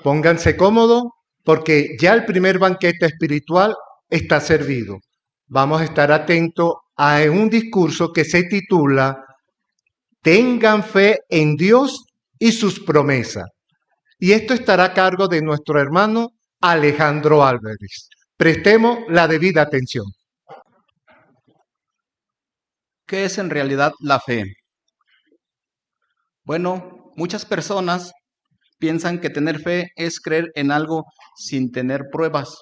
Pónganse cómodos porque ya el primer banquete espiritual está servido. Vamos a estar atentos a un discurso que se titula Tengan fe en Dios y sus promesas. Y esto estará a cargo de nuestro hermano Alejandro Álvarez. Prestemos la debida atención. ¿Qué es en realidad la fe? Bueno, muchas personas piensan que tener fe es creer en algo sin tener pruebas.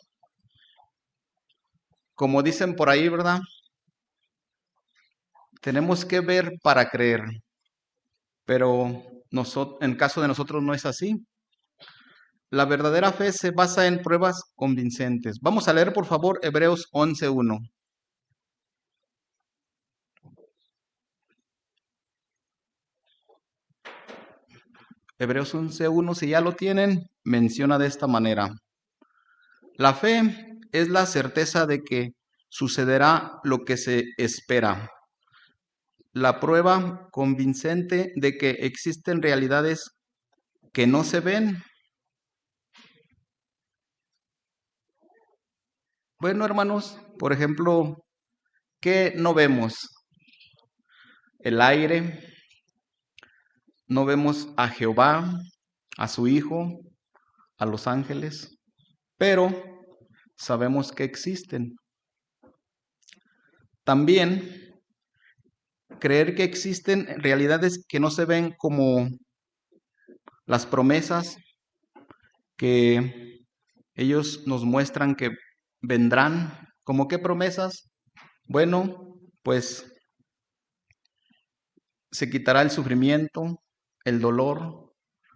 Como dicen por ahí, ¿verdad? Tenemos que ver para creer, pero en caso de nosotros no es así. La verdadera fe se basa en pruebas convincentes. Vamos a leer, por favor, Hebreos 11:1. Hebreos 11:1, si ya lo tienen, menciona de esta manera. La fe es la certeza de que sucederá lo que se espera. La prueba convincente de que existen realidades que no se ven. Bueno, hermanos, por ejemplo, ¿qué no vemos? El aire, no vemos a Jehová, a su Hijo, a los ángeles, pero sabemos que existen. También creer que existen realidades que no se ven, como las promesas que ellos nos muestran que vendrán. ¿Cómo qué promesas? Bueno, pues se quitará el sufrimiento, el dolor,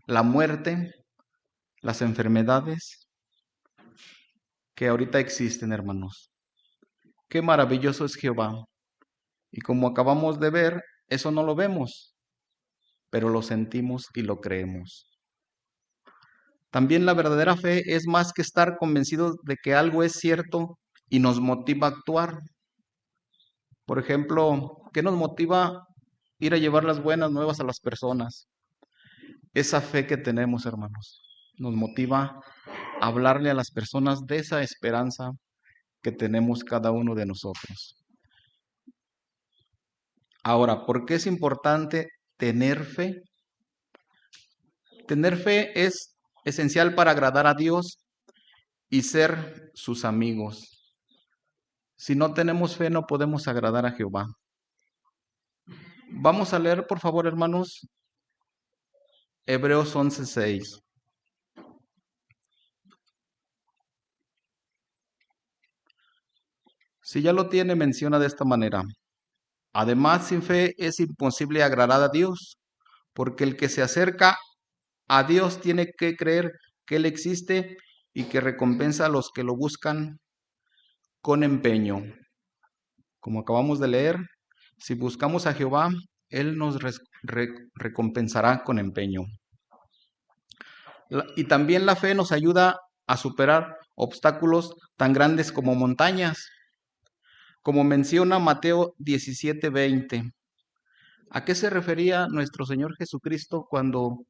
la muerte, las enfermedades que ahorita existen, hermanos. Qué maravilloso es Jehová. Y como acabamos de ver, eso no lo vemos, pero lo sentimos y lo creemos. También la verdadera fe es más que estar convencidos de que algo es cierto y nos motiva a actuar. Por ejemplo, ¿qué nos motiva ir a llevar las buenas nuevas a las personas? Esa fe que tenemos, hermanos, nos motiva a hablarle a las personas de esa esperanza que tenemos cada uno de nosotros. Ahora, ¿por qué es importante tener fe? Tener fe es esencial para agradar a Dios y ser sus amigos. Si no tenemos fe, no podemos agradar a Jehová. Vamos a leer, por favor, hermanos, Hebreos 11:6. Si ya lo tiene, menciona de esta manera. Además, sin fe es imposible agradar a Dios, porque el que se acerca a Dios tiene que creer que Él existe y que recompensa a los que lo buscan con empeño. Como acabamos de leer, si buscamos a Jehová, Él nos recompensará con empeño. Y también la fe nos ayuda a superar obstáculos tan grandes como montañas, como menciona Mateo 17:20. ¿A qué se refería nuestro Señor Jesucristo cuando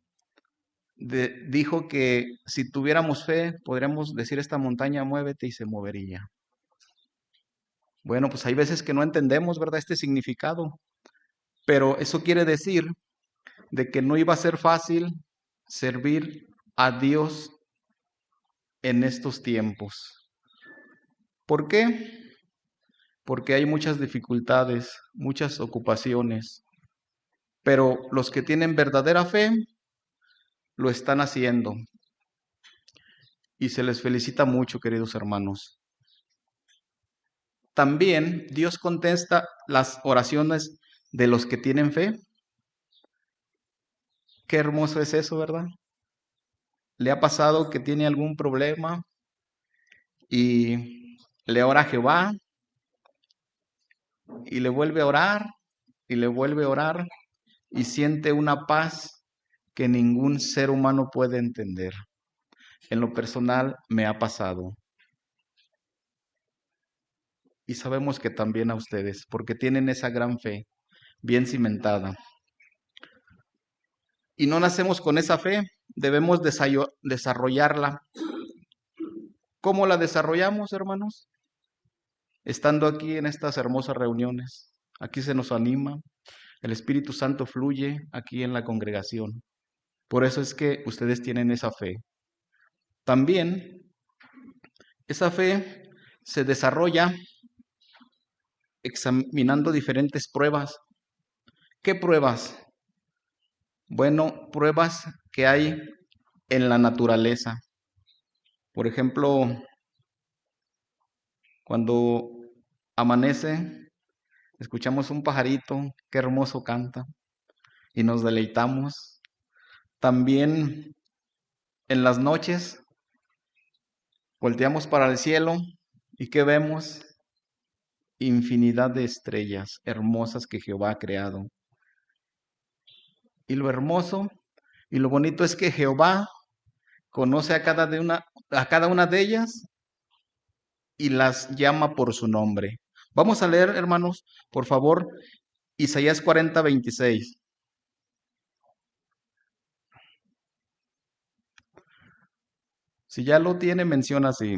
dijo que si tuviéramos fe, podríamos decir esta montaña, muévete y se movería? Bueno, pues hay veces que no entendemos, ¿verdad?, este significado, pero eso quiere decir de que no iba a ser fácil servir a Dios en estos tiempos. ¿Por qué? Porque hay muchas dificultades, muchas ocupaciones, pero los que tienen verdadera fe lo están haciendo y se les felicita mucho, queridos hermanos. También Dios contesta las oraciones de los que tienen fe. Qué hermoso es eso, ¿verdad? ¿Le ha pasado que tiene algún problema y le ora a Jehová y le vuelve a orar y le vuelve a orar y siente una paz que ningún ser humano puede entender? En lo personal me ha pasado. Y sabemos que también a ustedes, porque tienen esa gran fe bien cimentada. y no nacemos con esa fe, debemos desarrollarla. ¿Cómo la desarrollamos, hermanos? Estando aquí en estas hermosas reuniones. Aquí se nos anima, el Espíritu Santo fluye aquí en la congregación. Por eso es que ustedes tienen esa fe. También esa fe se desarrolla examinando diferentes pruebas. ¿Qué pruebas? Bueno, pruebas que hay en la naturaleza. Por ejemplo, cuando amanece, escuchamos un pajarito, qué hermoso canta, y nos deleitamos. También en las noches volteamos para el cielo y ¿qué vemos? Infinidad de estrellas hermosas que Jehová ha creado. Y lo hermoso y lo bonito es que Jehová conoce a cada una de ellas y las llama por su nombre. Vamos a leer, hermanos, por favor, Isaías 40:26. Si ya lo tiene, menciona así.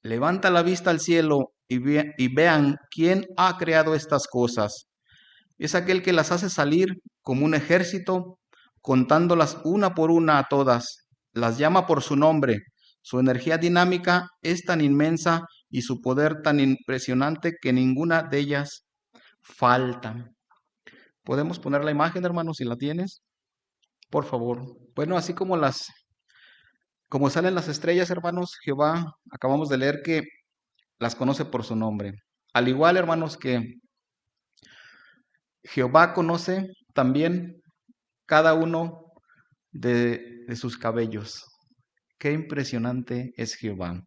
Levanta la vista al cielo y vean quién ha creado estas cosas. Es aquel que las hace salir como un ejército, contándolas una por una a todas. Las llama por su nombre. Su energía dinámica es tan inmensa y su poder tan impresionante que ninguna de ellas falta. ¿Podemos poner la imagen, hermanos, si la tienes? Por favor. Bueno, así como salen las estrellas, hermanos, Jehová, acabamos de leer que las conoce por su nombre. Al igual, hermanos, que Jehová conoce también cada uno de sus cabellos. Qué impresionante es Jehová.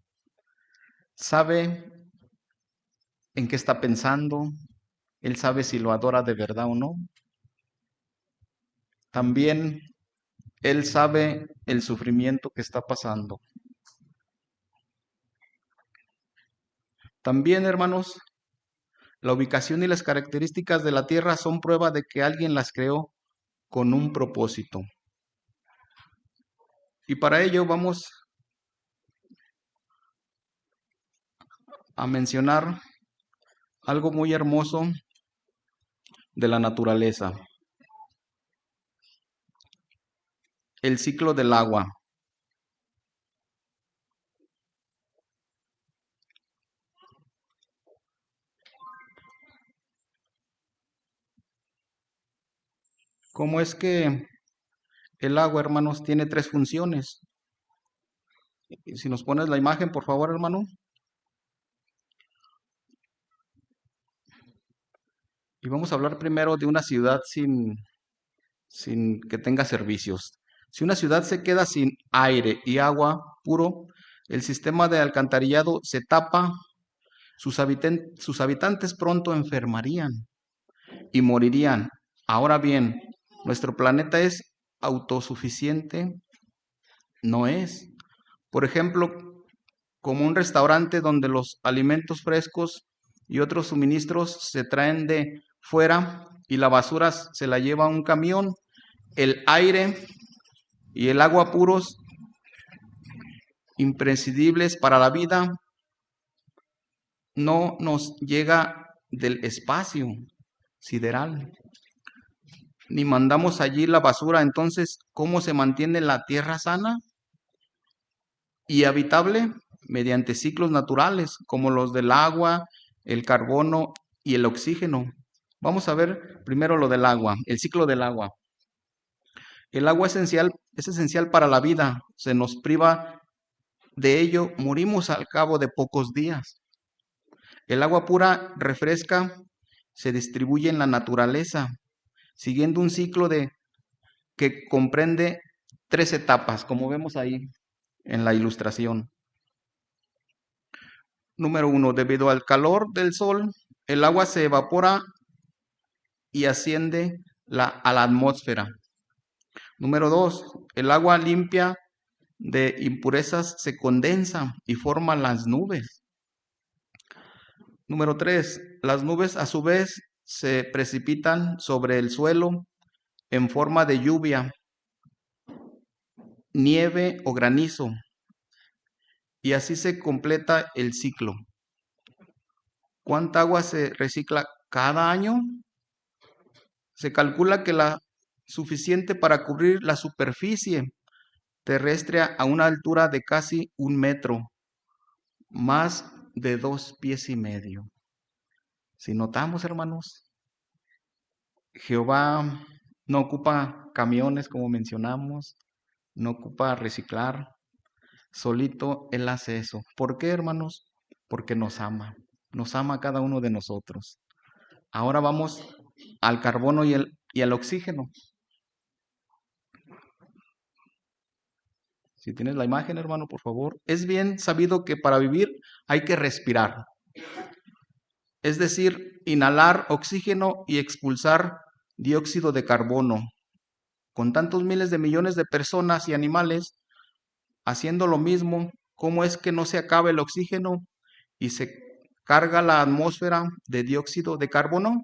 Sabe en qué está pensando. Él sabe si lo adora de verdad o no. También Él sabe el sufrimiento que está pasando. También, hermanos, la ubicación y las características de la tierra son prueba de que alguien las creó con un propósito. Y para ello vamos a mencionar algo muy hermoso de la naturaleza. El ciclo del agua. ¿Cómo es que el agua, hermanos, tiene tres funciones? Si nos pones la imagen, por favor, hermano. Y vamos a hablar primero de una ciudad sin que tenga servicios. Si una ciudad se queda sin aire y agua puro, el sistema de alcantarillado se tapa, sus habitantes pronto enfermarían y morirían. Ahora bien, ¿nuestro planeta es autosuficiente? No es. Por ejemplo, como un restaurante donde los alimentos frescos y otros suministros se traen de fuera y la basura se la lleva un camión, el aire y el agua puros, imprescindibles para la vida, no nos llega del espacio sideral, ni mandamos allí la basura. Entonces, ¿cómo se mantiene la tierra sana y habitable? Mediante ciclos naturales, como los del agua, el carbono y el oxígeno. Vamos a ver primero lo del agua, el ciclo del agua. El agua es esencial para la vida. Se nos priva de ello, morimos al cabo de pocos días. El agua pura refresca, se distribuye en la naturaleza, siguiendo un ciclo que comprende 3 etapas, como vemos ahí en la ilustración. Número 1, debido al calor del sol, el agua se evapora y asciende a la atmósfera. Número 2, el agua limpia de impurezas se condensa y forma las nubes. Número 3, las nubes a su vez se precipitan sobre el suelo en forma de lluvia, nieve o granizo, y así se completa el ciclo. ¿Cuánta agua se recicla cada año? Se calcula que la suficiente para cubrir la superficie terrestre a una altura de casi 1 metro, más de 2 pies y medio. Si notamos, hermanos, Jehová no ocupa camiones como mencionamos, no ocupa reciclar, solito Él hace eso. ¿Por qué, hermanos? Porque nos ama a cada uno de nosotros. Ahora vamos al carbono y al oxígeno. Si tienes la imagen, hermano, por favor. Es bien sabido que para vivir hay que respirar. Es decir, inhalar oxígeno y expulsar dióxido de carbono. Con tantos miles de millones de personas y animales haciendo lo mismo, ¿cómo es que no se acaba el oxígeno y se carga la atmósfera de dióxido de carbono?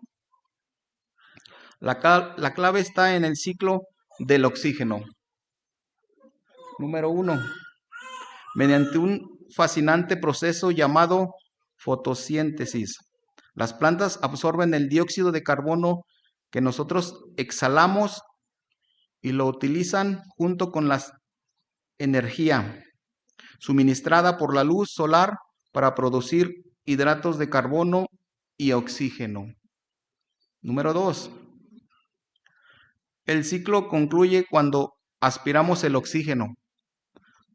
La clave está en el ciclo del oxígeno. Número 1. Mediante un fascinante proceso llamado fotosíntesis, las plantas absorben el dióxido de carbono que nosotros exhalamos y lo utilizan junto con la energía suministrada por la luz solar para producir hidratos de carbono y oxígeno. Número 2. El ciclo concluye cuando aspiramos el oxígeno.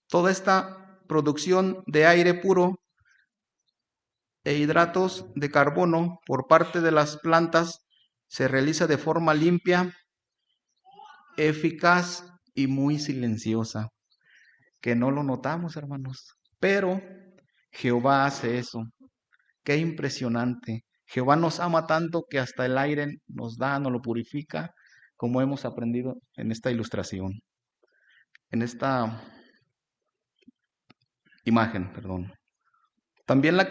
Toda esta producción de aire puro e hidratos de carbono por parte de las plantas se realiza de forma limpia, eficaz y muy silenciosa, que no lo notamos, hermanos. Pero Jehová hace eso. Qué impresionante. Jehová nos ama tanto que hasta el aire nos da, nos lo purifica, como hemos aprendido en esta ilustración, en esta imagen, perdón. También la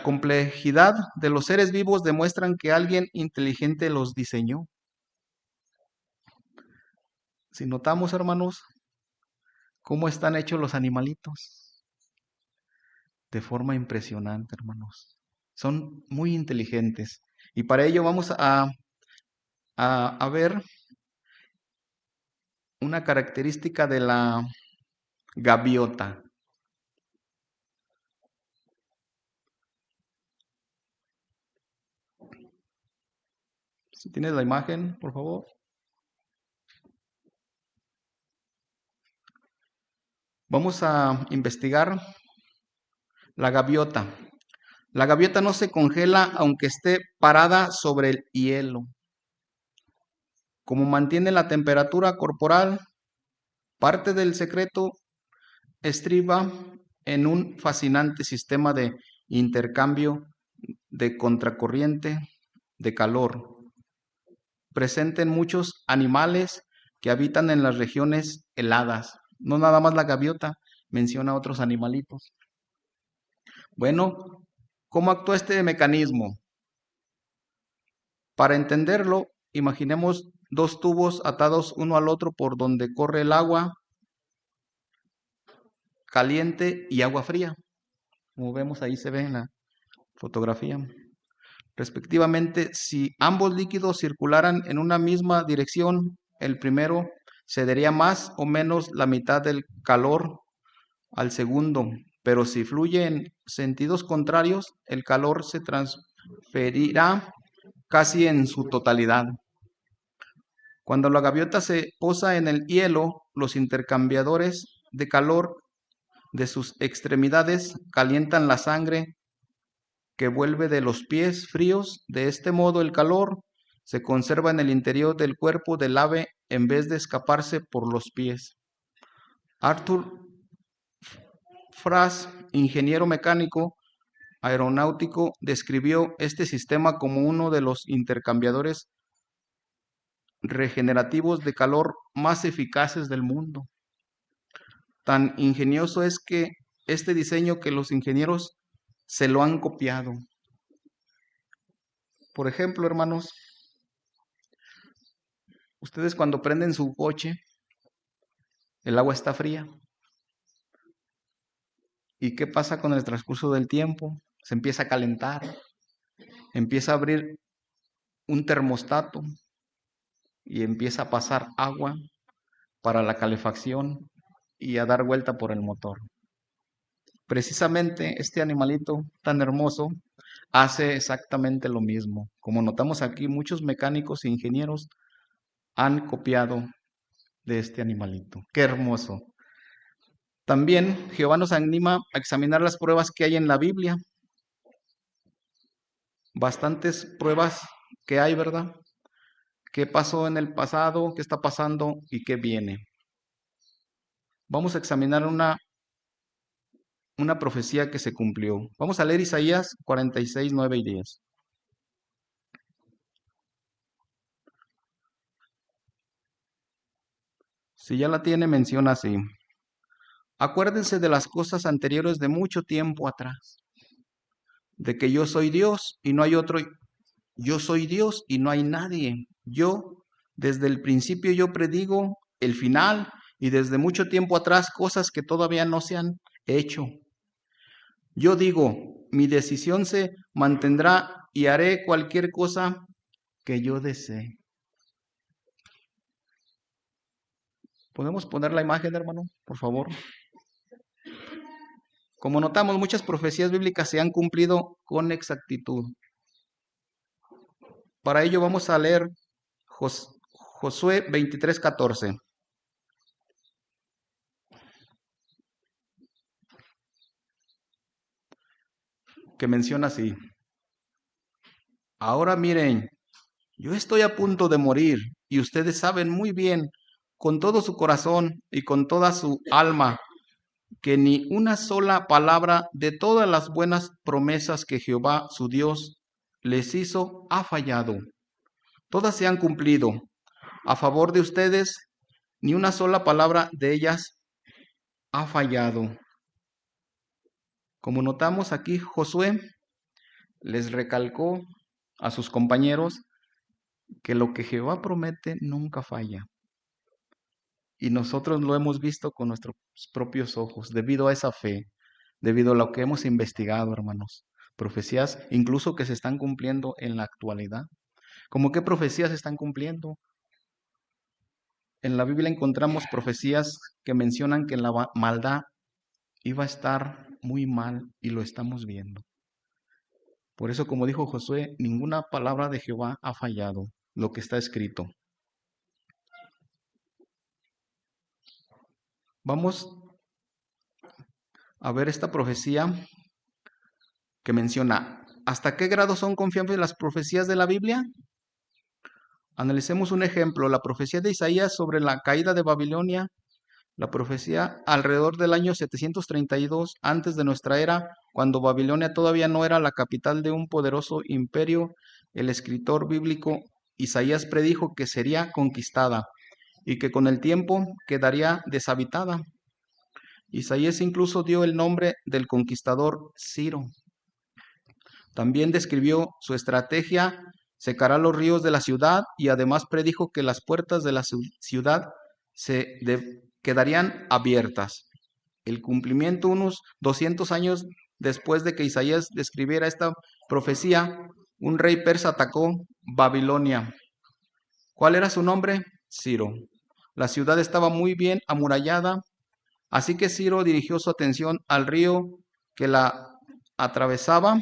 complejidad de los seres vivos demuestran que alguien inteligente los diseñó. Si notamos, hermanos, cómo están hechos los animalitos, de forma impresionante, hermanos. Son muy inteligentes. Y para ello vamos a ver una característica de la gaviota. Si tienes la imagen, por favor. Vamos a investigar la gaviota. La gaviota no se congela aunque esté parada sobre el hielo. Como mantiene la temperatura corporal, parte del secreto estriba en un fascinante sistema de intercambio de contracorriente de calor, presente en muchos animales que habitan en las regiones heladas. No nada más la gaviota, menciona otros animalitos. Bueno, ¿cómo actúa este mecanismo? Para entenderlo, imaginemos dos tubos atados uno al otro por donde corre el agua caliente y agua fría. Como vemos ahí se ve en la fotografía. Respectivamente, si ambos líquidos circularan en una misma dirección, el primero cedería más o menos la mitad del calor al segundo, pero si fluye en sentidos contrarios, el calor se transferirá casi en su totalidad. Cuando la gaviota se posa en el hielo, los intercambiadores de calor de sus extremidades calientan la sangre que vuelve de los pies fríos. De este modo, el calor se conserva en el interior del cuerpo del ave en vez de escaparse por los pies. Arthur Frass, ingeniero mecánico aeronáutico, describió este sistema como uno de los intercambiadores regenerativos de calor más eficaces del mundo. Tan ingenioso es que este diseño que los ingenieros se lo han copiado. Por ejemplo, hermanos, Ustedes cuando prenden su coche, el agua está fría. ¿Y qué pasa con el transcurso del tiempo? Se empieza a calentar, empieza a abrir un termostato y empieza a pasar agua para la calefacción y a dar vuelta por el motor. Precisamente este animalito tan hermoso hace exactamente lo mismo. Como notamos aquí, muchos mecánicos e ingenieros han copiado de este animalito. ¡Qué hermoso! También Jehová nos anima a examinar las pruebas que hay en la Biblia. Bastantes pruebas que hay, ¿verdad? ¿Qué pasó en el pasado? ¿Qué está pasando? ¿Y qué viene? Vamos a examinar una profecía que se cumplió. Vamos a leer Isaías 46, 9 y 10. Si ya la tiene, menciona así. Acuérdense de las cosas anteriores de mucho tiempo atrás, de que yo soy Dios y no hay otro. Yo soy Dios y no hay nadie. Yo, desde el principio, yo predigo el final y desde mucho tiempo atrás cosas que todavía no se han hecho. Yo digo, mi decisión se mantendrá y haré cualquier cosa que yo desee. ¿Podemos poner la imagen, hermano, por favor? Como notamos, muchas profecías bíblicas se han cumplido con exactitud. Para ello vamos a leer Josué 23:14. Que menciona así. Ahora miren, yo estoy a punto de morir y ustedes saben muy bien, con todo su corazón y con toda su alma, que ni una sola palabra de todas las buenas promesas que Jehová su Dios les hizo ha fallado. Todas se han cumplido. A favor de ustedes, ni una sola palabra de ellas ha fallado. Como notamos aquí, Josué les recalcó a sus compañeros que lo que Jehová promete nunca falla. Y nosotros lo hemos visto con nuestros propios ojos, debido a esa fe, debido a lo que hemos investigado, hermanos. Profecías incluso que se están cumpliendo en la actualidad. ¿Cómo qué profecías se están cumpliendo? En la Biblia encontramos profecías que mencionan que la maldad iba a estar muy mal y lo estamos viendo. Por eso, como dijo Josué, ninguna palabra de Jehová ha fallado, lo que está escrito. Vamos a ver esta profecía que menciona, ¿hasta qué grado son confiables las profecías de la Biblia? Analicemos un ejemplo, la profecía de Isaías sobre la caída de Babilonia, la profecía alrededor del año 732 antes de nuestra era, cuando Babilonia todavía no era la capital de un poderoso imperio. El escritor bíblico Isaías predijo que sería conquistada y que con el tiempo quedaría deshabitada. Isaías incluso dio el nombre del conquistador Ciro. También describió su estrategia, secará los ríos de la ciudad, y además predijo que las puertas de la ciudad quedarían abiertas. El cumplimiento, unos 200 años después de que Isaías describiera esta profecía, un rey persa atacó Babilonia. ¿Cuál era su nombre? Ciro. La ciudad estaba muy bien amurallada, así que Ciro dirigió su atención al río que la atravesaba,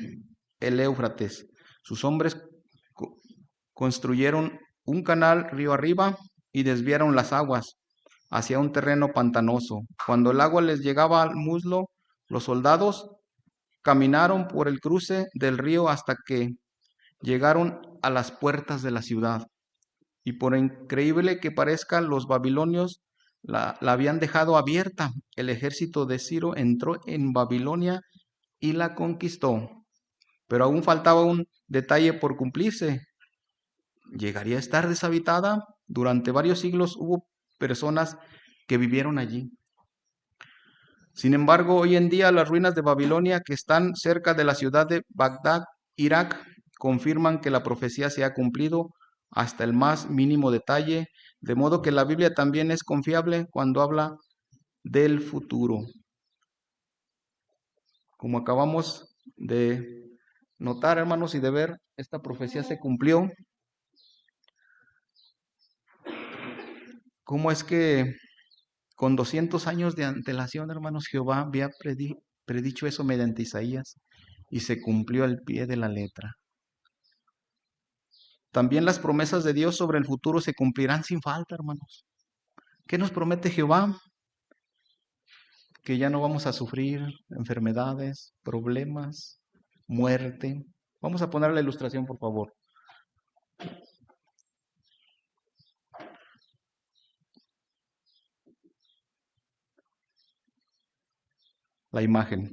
el Éufrates. Sus hombres construyeron un canal río arriba y desviaron las aguas hacia un terreno pantanoso. Cuando el agua les llegaba al muslo, los soldados caminaron por el cruce del río hasta que llegaron a las puertas de la ciudad. Y por increíble que parezca, los babilonios la habían dejado abierta. El ejército de Ciro entró en Babilonia y la conquistó. Pero aún faltaba un detalle por cumplirse. ¿Llegaría a estar deshabitada? Durante varios siglos hubo personas que vivieron allí. Sin embargo, hoy en día las ruinas de Babilonia, que están cerca de la ciudad de Bagdad, Irak, confirman que la profecía se ha cumplido hasta el más mínimo detalle. De modo que la Biblia también es confiable cuando habla del futuro. Como acabamos de notar, hermanos, y de ver, esta profecía se cumplió. ¿Cómo es que con 200 años de antelación, hermanos, Jehová había predicho eso mediante Isaías y se cumplió al pie de la letra? También las promesas de Dios sobre el futuro se cumplirán sin falta, hermanos. ¿Qué nos promete Jehová? Que ya no vamos a sufrir enfermedades, problemas, muerte. Vamos a poner la ilustración, por favor. La imagen.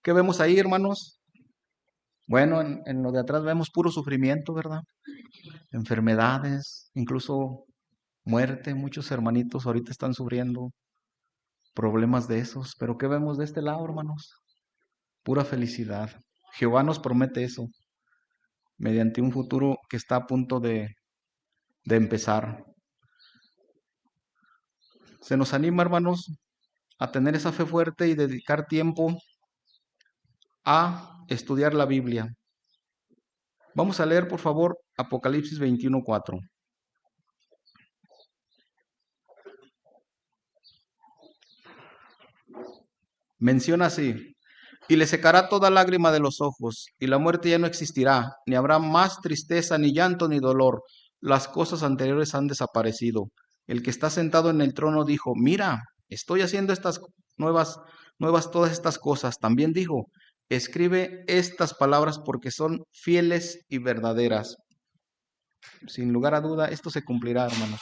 ¿Qué vemos ahí, hermanos? Bueno, en lo de atrás vemos puro sufrimiento, ¿verdad? Enfermedades, incluso muerte. Muchos hermanitos ahorita están sufriendo problemas de esos. Pero ¿qué vemos de este lado, hermanos? Pura felicidad. Jehová nos promete eso mediante un futuro que está a punto de empezar. Se nos anima, hermanos, a tener esa fe fuerte y dedicar tiempo a estudiar la Biblia. Vamos a leer, por favor, Apocalipsis 21:4. Menciona así: y le secará toda lágrima de los ojos, y la muerte ya no existirá, ni habrá más tristeza, ni llanto, ni dolor. Las cosas anteriores han desaparecido. El que está sentado en el trono dijo: mira, estoy haciendo estas nuevas todas estas cosas. También dijo: escribe estas palabras porque son fieles y verdaderas. Sin lugar a duda, esto se cumplirá, hermanos.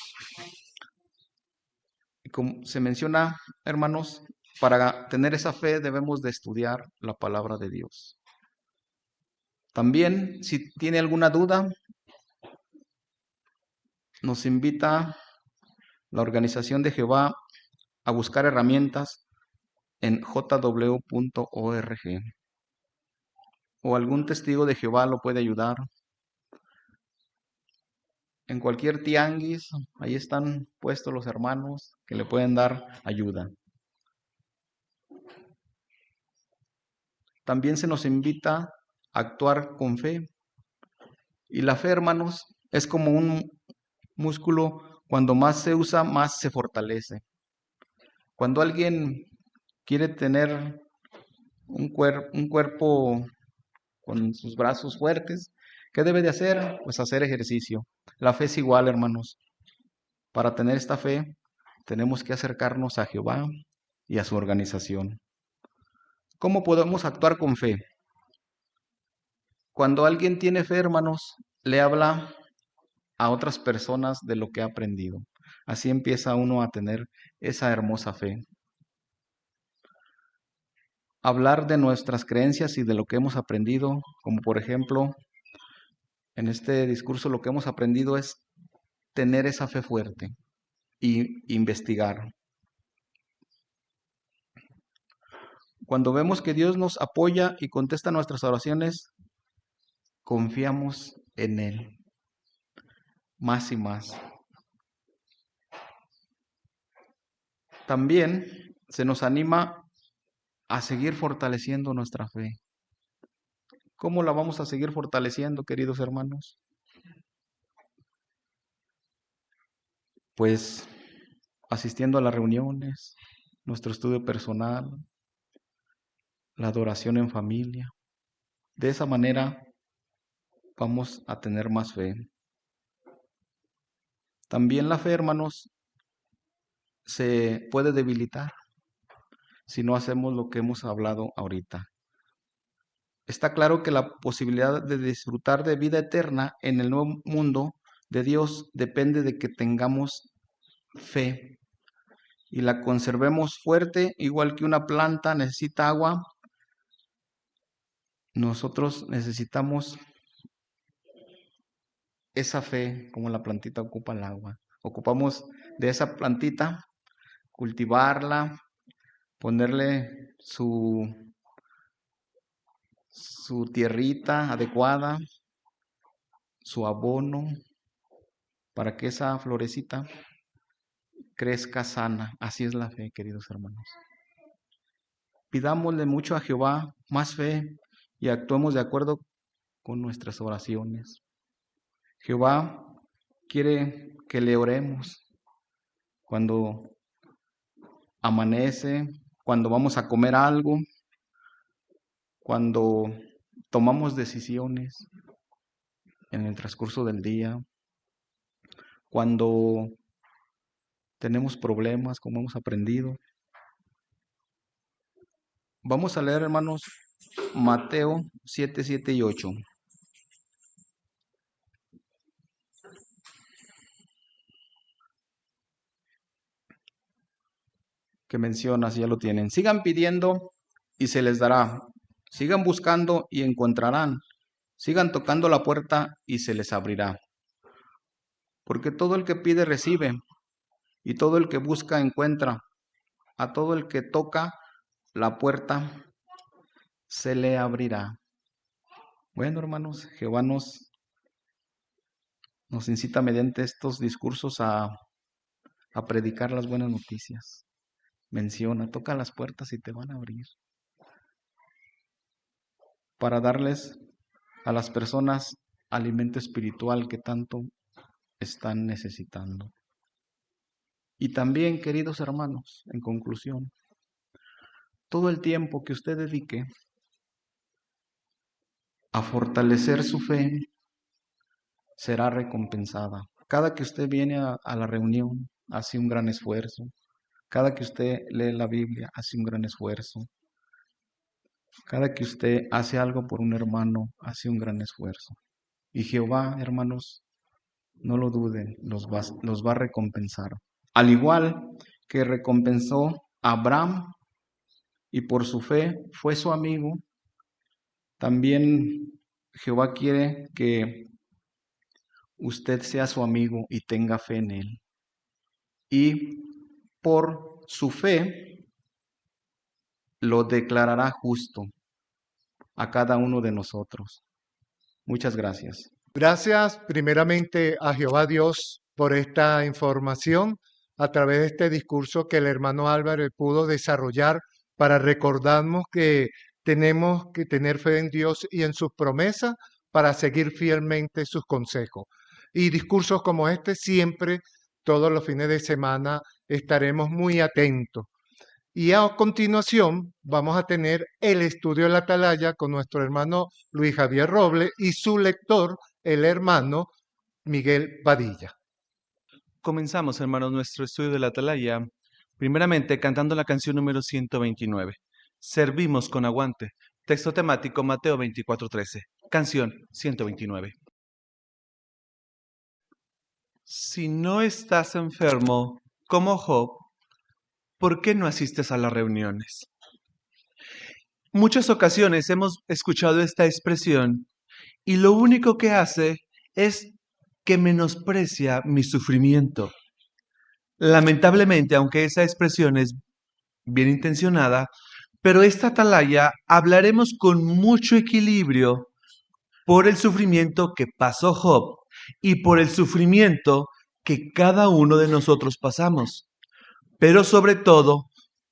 Y como se menciona, hermanos, para tener esa fe debemos de estudiar la palabra de Dios. También, si tiene alguna duda, nos invita la Organización de Jehová a buscar herramientas en jw.org, o algún testigo de Jehová lo puede ayudar. En cualquier tianguis, ahí están puestos los hermanos que le pueden dar ayuda. También se nos invita a actuar con fe. Y la fe, hermanos, es como un músculo, cuando más se usa, más se fortalece. Cuando alguien quiere tener un cuerpo con sus brazos fuertes, ¿qué debe de hacer? Pues hacer ejercicio. La fe es igual, hermanos. Para tener esta fe, tenemos que acercarnos a Jehová y a su organización. ¿Cómo podemos actuar con fe? Cuando alguien tiene fe, hermanos, le habla a otras personas de lo que ha aprendido. Así empieza uno a tener esa hermosa fe. Hablar de nuestras creencias y de lo que hemos aprendido, como por ejemplo, en este discurso lo que hemos aprendido es tener esa fe fuerte y investigar. Cuando vemos que Dios nos apoya y contesta nuestras oraciones, confiamos en Él más y más. También se nos anima a seguir fortaleciendo nuestra fe. ¿Cómo la vamos a seguir fortaleciendo, queridos hermanos? Pues asistiendo a las reuniones, nuestro estudio personal, la adoración en familia. De esa manera vamos a tener más fe. También la fe, hermanos, se puede debilitar si no hacemos lo que hemos hablado ahorita. Está claro que la posibilidad de disfrutar de vida eterna en el nuevo mundo de Dios depende de que tengamos fe y la conservemos fuerte, igual que una planta necesita agua. Nosotros necesitamos esa fe como la plantita ocupa el agua. Ocupamos de esa plantita, cultivarla, ponerle su tierrita adecuada, su abono, para que esa florecita crezca sana. Así es la fe, queridos hermanos. Pidámosle mucho a Jehová, más fe, y actuemos de acuerdo con nuestras oraciones. Jehová quiere que le oremos cuando amanece, cuando vamos a comer algo, cuando tomamos decisiones en el transcurso del día, cuando tenemos problemas, como hemos aprendido. Vamos a leer, hermanos, Mateo 7, 7 y 8. Que menciona, si ya lo tienen. Sigan pidiendo y se les dará. Sigan buscando y encontrarán. Sigan tocando la puerta y se les abrirá. Porque todo el que pide recibe, y todo el que busca encuentra. A todo el que toca la puerta se le abrirá. Bueno, hermanos, Jehová nos incita mediante estos discursos a predicar las buenas noticias. Menciona, toca las puertas y te van a abrir. Para darles a las personas alimento espiritual que tanto están necesitando. Y también, queridos hermanos, en conclusión, todo el tiempo que usted dedique a fortalecer su fe será recompensada. Cada que usted viene a la reunión, hace un gran esfuerzo. Cada que usted lee la Biblia, hace un gran esfuerzo. Cada que usted hace algo por un hermano, hace un gran esfuerzo. Y Jehová, hermanos, no lo duden, los va a recompensar. Al igual que recompensó a Abraham y por su fe fue su amigo, también Jehová quiere que usted sea su amigo y tenga fe en él. Y por su fe lo declarará justo a cada uno de nosotros. Muchas gracias. Gracias primeramente a Jehová Dios por esta información a través de este discurso que el hermano Álvaro pudo desarrollar para recordarnos que tenemos que tener fe en Dios y en sus promesas para seguir fielmente sus consejos. Y discursos como este siempre, todos los fines de semana, estaremos muy atentos. Y a continuación vamos a tener el estudio de la Atalaya con nuestro hermano Luis Javier Robles y su lector, el hermano Miguel Padilla. Comenzamos, hermanos, nuestro estudio de la Atalaya, primeramente cantando la canción número 129. Servimos con aguante. Texto temático Mateo 24:13. Canción 129. Si no estás enfermo, como Job, ¿por qué no asistes a las reuniones? Muchas ocasiones hemos escuchado esta expresión y lo único que hace es que menosprecia mi sufrimiento. Lamentablemente, aunque esa expresión es bien intencionada, pero esta atalaya hablaremos con mucho equilibrio por el sufrimiento que pasó Job y por el sufrimiento que cada uno de nosotros pasamos. Pero sobre todo,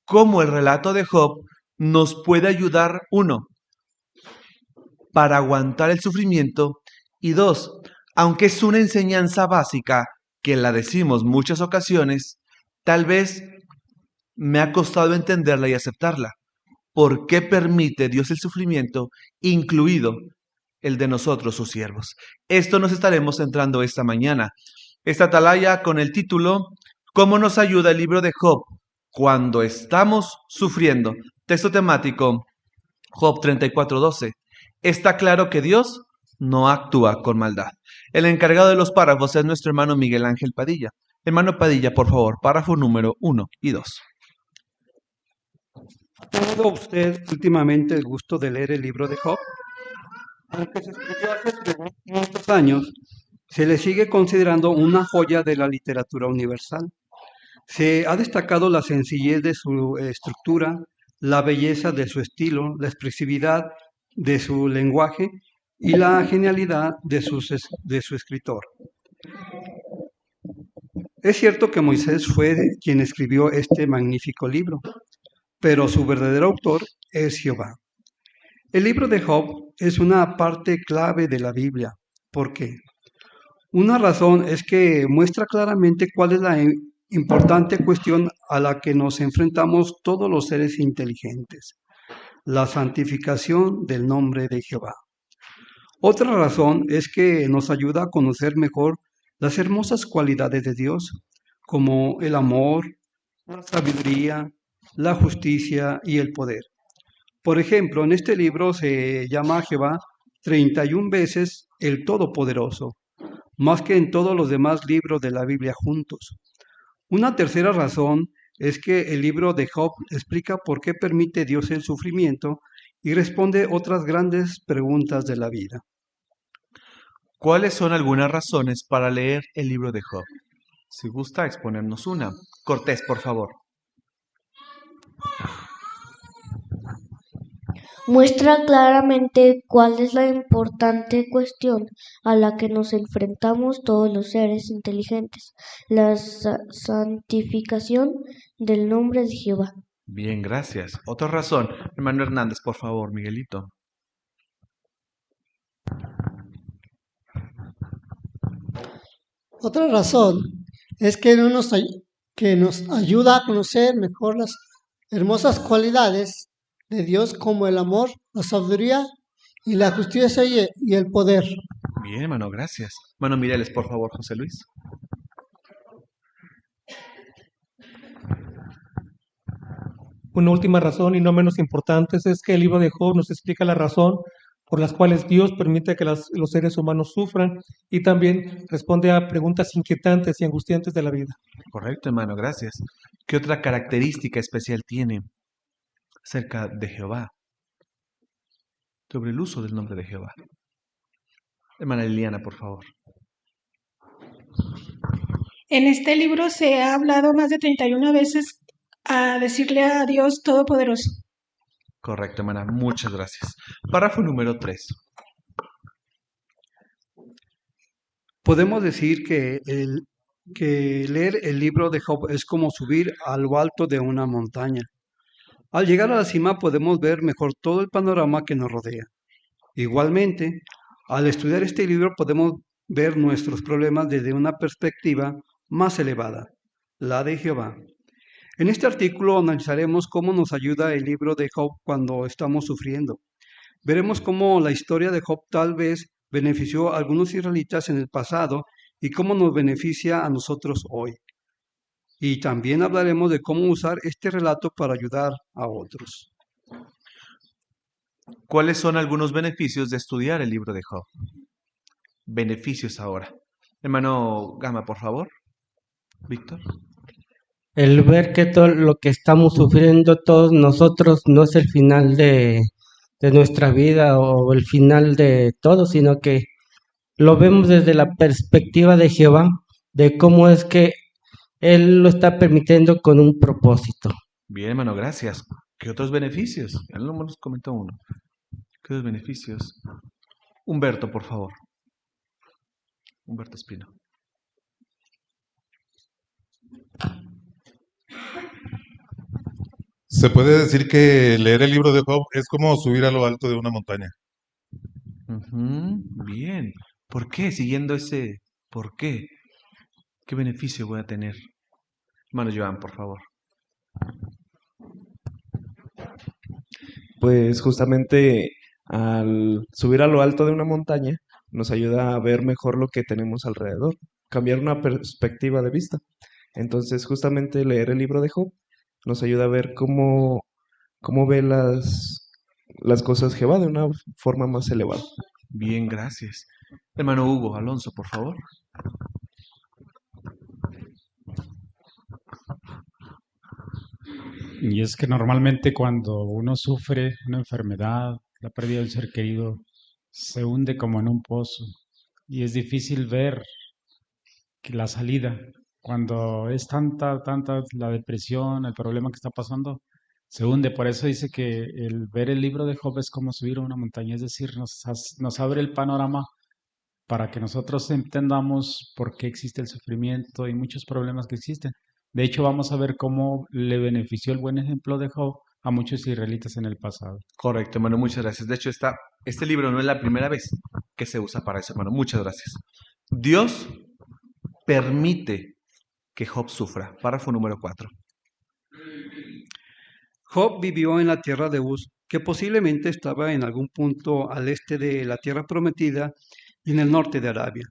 cómo el relato de Job nos puede ayudar, uno, para aguantar el sufrimiento, y dos, aunque es una enseñanza básica que la decimos muchas ocasiones, tal vez me ha costado entenderla y aceptarla. ¿Por qué permite Dios el sufrimiento, incluido el de nosotros, sus siervos? Esto nos estaremos centrando esta mañana. Esta atalaya con el título ¿Cómo nos ayuda el libro de Job cuando estamos sufriendo? Texto temático Job 34:12. Está claro que Dios no actúa con maldad. El encargado de los párrafos es nuestro hermano Miguel Ángel Padilla. Hermano Padilla, por favor, párrafo número 1 y 2. ¿Ha tenido usted últimamente el gusto de leer el libro de Job? Aunque se escribió hace 3.500 años, se le sigue considerando una joya de la literatura universal. Se ha destacado la sencillez de su estructura, la belleza de su estilo, la expresividad de su lenguaje y la genialidad de su escritor. Es cierto que Moisés fue quien escribió este magnífico libro, pero su verdadero autor es Jehová. El libro de Job es una parte clave de la Biblia. ¿Por qué? Una razón es que muestra claramente cuál es la importante cuestión a la que nos enfrentamos todos los seres inteligentes: la santificación del nombre de Jehová. Otra razón es que nos ayuda a conocer mejor las hermosas cualidades de Dios, como el amor, la sabiduría, la justicia y el poder. Por ejemplo, en este libro se llama a Jehová 31 veces el Todopoderoso, más que en todos los demás libros de la Biblia juntos. Una tercera razón es que el libro de Job explica por qué permite Dios el sufrimiento y responde otras grandes preguntas de la vida. ¿Cuáles son algunas razones para leer el libro de Job? Si gusta exponernos una. Cortés, por favor. Muestra claramente cuál es la importante cuestión a la que nos enfrentamos todos los seres inteligentes: la santificación del nombre de Jehová. Bien, gracias. Otra razón. Hermano Hernández, por favor, Miguelito. Otra razón es que nos ayuda a conocer mejor las hermosas cualidades de Dios, como el amor, la sabiduría y la justicia y el poder. Bien, hermano, gracias. Hermano Mireles, por favor, José Luis. Una última razón, y no menos importante, es que el libro de Job nos explica la razón por las cuales Dios permite que los seres humanos sufran, y también responde a preguntas inquietantes y angustiantes de la vida. Correcto, hermano, gracias. ¿Qué otra característica especial tiene acerca de Jehová? Sobre el uso del nombre de Jehová. Hermana Liliana, por favor. En este libro se ha hablado más de 31 veces a decirle a Dios Todopoderoso. Correcto, hermana. Muchas gracias. Párrafo número 3. Podemos decir que leer el libro de Job es como subir a lo alto de una montaña. Al llegar a la cima podemos ver mejor todo el panorama que nos rodea. Igualmente, al estudiar este libro podemos ver nuestros problemas desde una perspectiva más elevada, la de Jehová. En este artículo analizaremos cómo nos ayuda el libro de Job cuando estamos sufriendo. Veremos cómo la historia de Job tal vez benefició a algunos israelitas en el pasado y cómo nos beneficia a nosotros hoy. Y también hablaremos de cómo usar este relato para ayudar a otros. ¿Cuáles son algunos beneficios de estudiar el libro de Job? Beneficios ahora. Hermano Gama, por favor. Víctor. El ver que todo lo que estamos sufriendo todos nosotros no es el final de nuestra vida o el final de todo, sino que lo vemos desde la perspectiva de Jehová, de cómo es que Él lo está permitiendo con un propósito. Bien, hermano, gracias. ¿Qué otros beneficios? Ya no nos comentó uno. ¿Qué otros beneficios? Humberto, por favor. Humberto Espino. Se puede decir que leer el libro de Job es como subir a lo alto de una montaña. Bien. ¿Por qué? Siguiendo ese ¿por qué? ¿Qué beneficio voy a tener? Hermano Joan, por favor. Pues justamente al subir a lo alto de una montaña nos ayuda a ver mejor lo que tenemos alrededor, cambiar una perspectiva de vista. Entonces justamente leer el libro de Job nos ayuda a ver cómo ve las cosas Jehová de una forma más elevada. Bien, gracias. Hermano Hugo Alonso, por favor. Y es que normalmente cuando uno sufre una enfermedad, la pérdida del ser querido, se hunde como en un pozo y es difícil ver la salida. Cuando es tanta la depresión, el problema que está pasando, se hunde. Por eso dice que el ver el libro de Job es como subir a una montaña, es decir, nos abre el panorama para que nosotros entendamos por qué existe el sufrimiento y muchos problemas que existen. De hecho, vamos a ver cómo le benefició el buen ejemplo de Job a muchos israelitas en el pasado. Correcto, hermano, muchas gracias. De hecho, este libro no es la primera vez que se usa para eso, hermano. Muchas gracias. Dios permite que Job sufra. Párrafo número 4. Job vivió en la tierra de Uz, que posiblemente estaba en algún punto al este de la tierra prometida y en el norte de Arabia,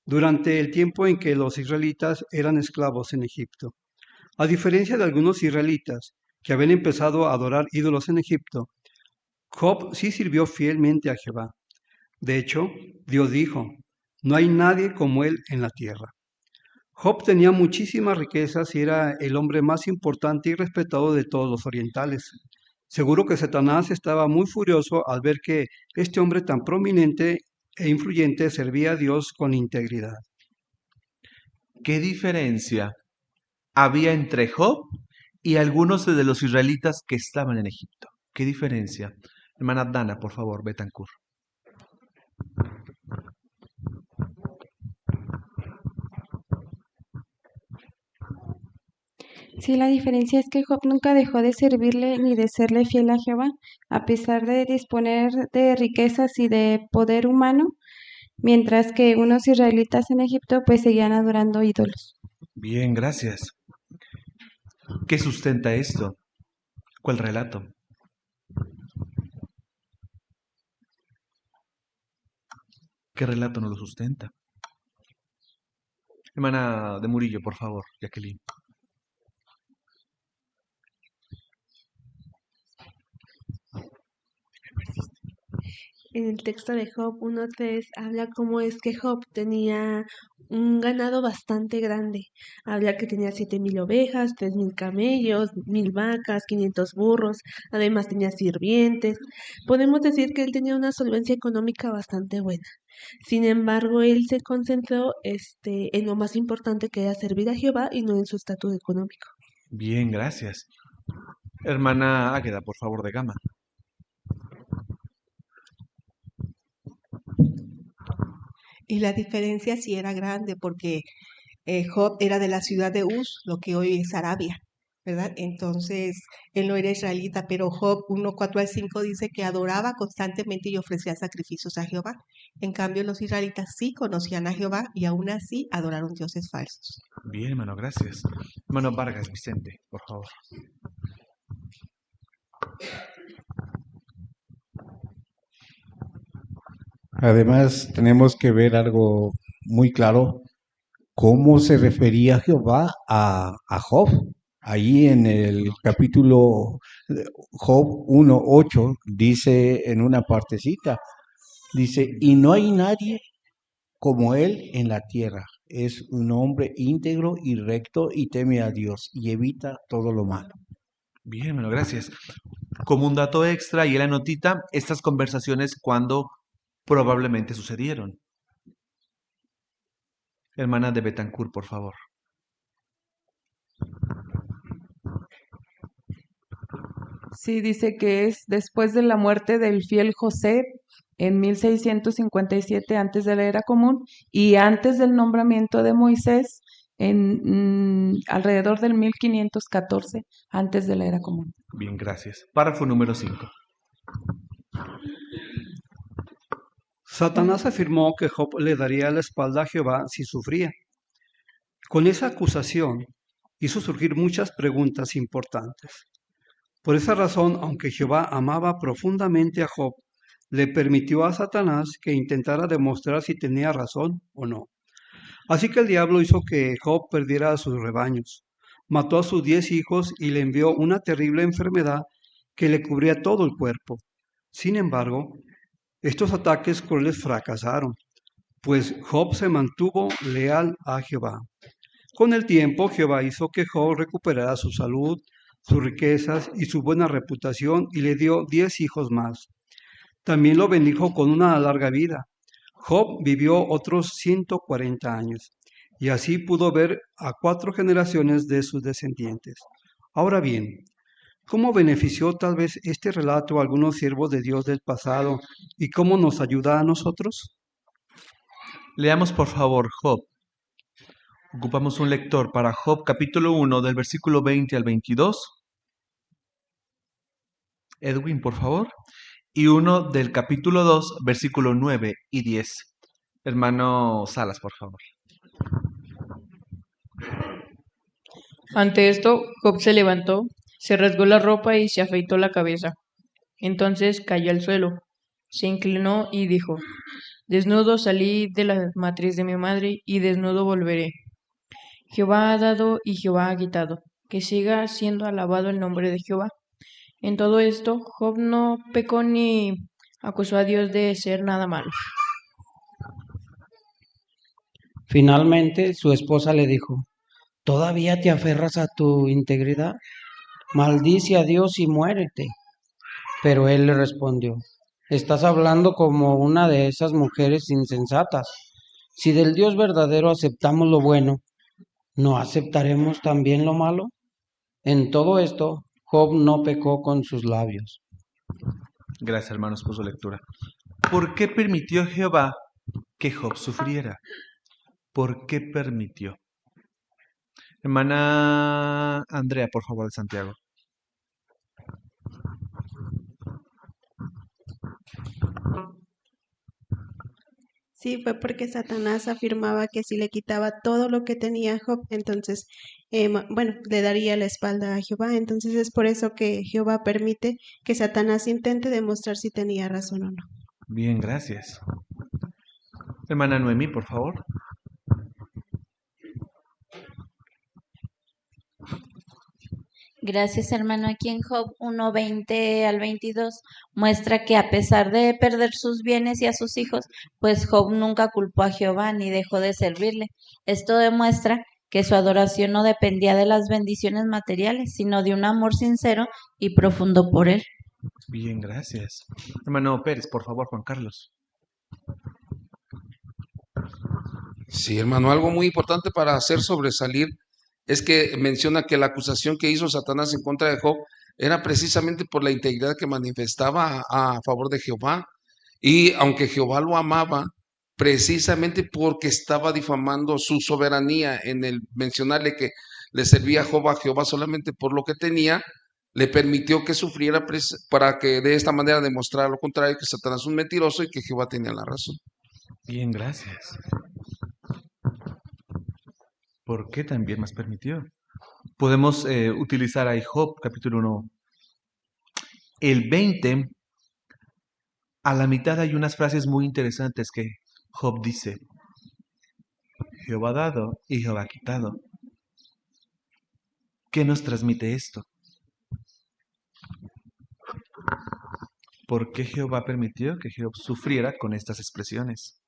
durante el tiempo en que los israelitas eran esclavos en Egipto. A diferencia de algunos israelitas que habían empezado a adorar ídolos en Egipto, Job sí sirvió fielmente a Jehová. De hecho, Dios dijo, no hay nadie como él en la tierra. Job tenía muchísimas riquezas y era el hombre más importante y respetado de todos los orientales. Seguro que Satanás estaba muy furioso al ver que este hombre tan prominente e influyente servía a Dios con integridad. ¿Qué diferencia había entre Job y algunos de los israelitas que estaban en Egipto? ¿Qué diferencia? Hermana Dana, por favor, Betancur. Sí, la diferencia es que Job nunca dejó de servirle ni de serle fiel a Jehová, a pesar de disponer de riquezas y de poder humano, mientras que unos israelitas en Egipto pues seguían adorando ídolos. Bien, gracias. ¿Qué sustenta esto? ¿Cuál relato? ¿Qué relato no lo sustenta? Hermana de Murillo, por favor, Jacqueline. En el texto de Job 1.3 habla cómo es que Job tenía un ganado bastante grande. Habla que tenía 7,000 ovejas, 3,000 camellos, 1,000 vacas, 500 burros. Además tenía sirvientes. Podemos decir que él tenía una solvencia económica bastante buena. Sin embargo, él se concentró en lo más importante, que era servir a Jehová, y no en su estatus económico. Bien, gracias. Hermana Águeda, por favor, de Gama. Y la diferencia sí era grande porque Job era de la ciudad de Uz, lo que hoy es Arabia, ¿verdad? Entonces, él no era israelita, pero Job 1:4-5 dice que adoraba constantemente y ofrecía sacrificios a Jehová. En cambio, los israelitas sí conocían a Jehová y aún así adoraron dioses falsos. Bien, hermano, gracias. Hermano Vargas Vicente, por favor. Además, tenemos que ver algo muy claro, cómo se refería Jehová a Job. Ahí en el capítulo Job 1:8 dice en una partecita, dice, y no hay nadie como él en la tierra. Es un hombre íntegro y recto y teme a Dios y evita todo lo malo. Bien, hermano, gracias. Como un dato extra y en la notita, estas conversaciones cuando probablemente sucedieron. Hermana de Betancur, por favor. Sí, dice que es después de la muerte del fiel José en 1657 antes de la era común y antes del nombramiento de Moisés en alrededor del 1514 antes de la era común. Bien, gracias. Párrafo número 5. Satanás afirmó que Job le daría la espalda a Jehová si sufría. Con esa acusación hizo surgir muchas preguntas importantes. Por esa razón, aunque Jehová amaba profundamente a Job, le permitió a Satanás que intentara demostrar si tenía razón o no. Así que el diablo hizo que Job perdiera a sus rebaños, mató a sus 10 hijos y le envió una terrible enfermedad que le cubría todo el cuerpo. Sin embargo, estos ataques crueles fracasaron, pues Job se mantuvo leal a Jehová. Con el tiempo, Jehová hizo que Job recuperara su salud, sus riquezas y su buena reputación y le dio 10 hijos más. También lo bendijo con una larga vida. Job vivió otros 140 años y así pudo ver a 4 generaciones de sus descendientes. Ahora bien, ¿cómo benefició tal vez este relato a algunos siervos de Dios del pasado y cómo nos ayuda a nosotros? Leamos por favor Job. Ocupamos un lector para Job capítulo 1 del versículo 20 al 22. Edwin, por favor. Y uno del capítulo 2, versículo 9 y 10. Hermano Salas, por favor. Ante esto, Job se levantó, se rasgó la ropa y se afeitó la cabeza. Entonces cayó al suelo, se inclinó y dijo: Desnudo salí de la matriz de mi madre, y desnudo volveré. Jehová ha dado y Jehová ha quitado. Que siga siendo alabado el nombre de Jehová. En todo esto, Job no pecó ni acusó a Dios de ser nada malo. Finalmente, su esposa le dijo: ¿Todavía te aferras a tu integridad? Maldice a Dios y muérete. Pero él le respondió: Estás hablando como una de esas mujeres insensatas. Si del Dios verdadero aceptamos lo bueno, ¿no aceptaremos también lo malo? En todo esto, Job no pecó con sus labios. Gracias, hermanos, por su lectura. ¿Por qué permitió Jehová que Job sufriera? ¿Por qué permitió? Hermana Andrea, por favor, de Santiago. Sí, fue porque Satanás afirmaba que si le quitaba todo lo que tenía Job, entonces, bueno, le daría la espalda a Jehová. Entonces es por eso que Jehová permite que Satanás intente demostrar si tenía razón o no. Bien, gracias. Hermana Noemí, por favor. Gracias, hermano. Aquí en Job 1:20 al 22 muestra que a pesar de perder sus bienes y a sus hijos, pues Job nunca culpó a Jehová ni dejó de servirle. Esto demuestra que su adoración no dependía de las bendiciones materiales, sino de un amor sincero y profundo por él. Bien, gracias. Hermano Pérez, por favor, Juan Carlos. Sí, hermano, algo muy importante para hacer sobresalir es que menciona que la acusación que hizo Satanás en contra de Job era precisamente por la integridad que manifestaba a favor de Jehová. Y aunque Jehová lo amaba, precisamente porque estaba difamando su soberanía en el mencionarle que le servía a Jehová solamente por lo que tenía, le permitió que sufriera para que de esta manera demostrara lo contrario, que Satanás es un mentiroso y que Jehová tenía la razón. Bien, gracias. ¿Por qué también más permitió? Podemos utilizar ahí Job, capítulo 1. El 20, a la mitad hay unas frases muy interesantes que Job dice: Jehová ha dado y Jehová ha quitado. ¿Qué nos transmite esto? ¿Por qué Jehová permitió que Job sufriera con estas expresiones?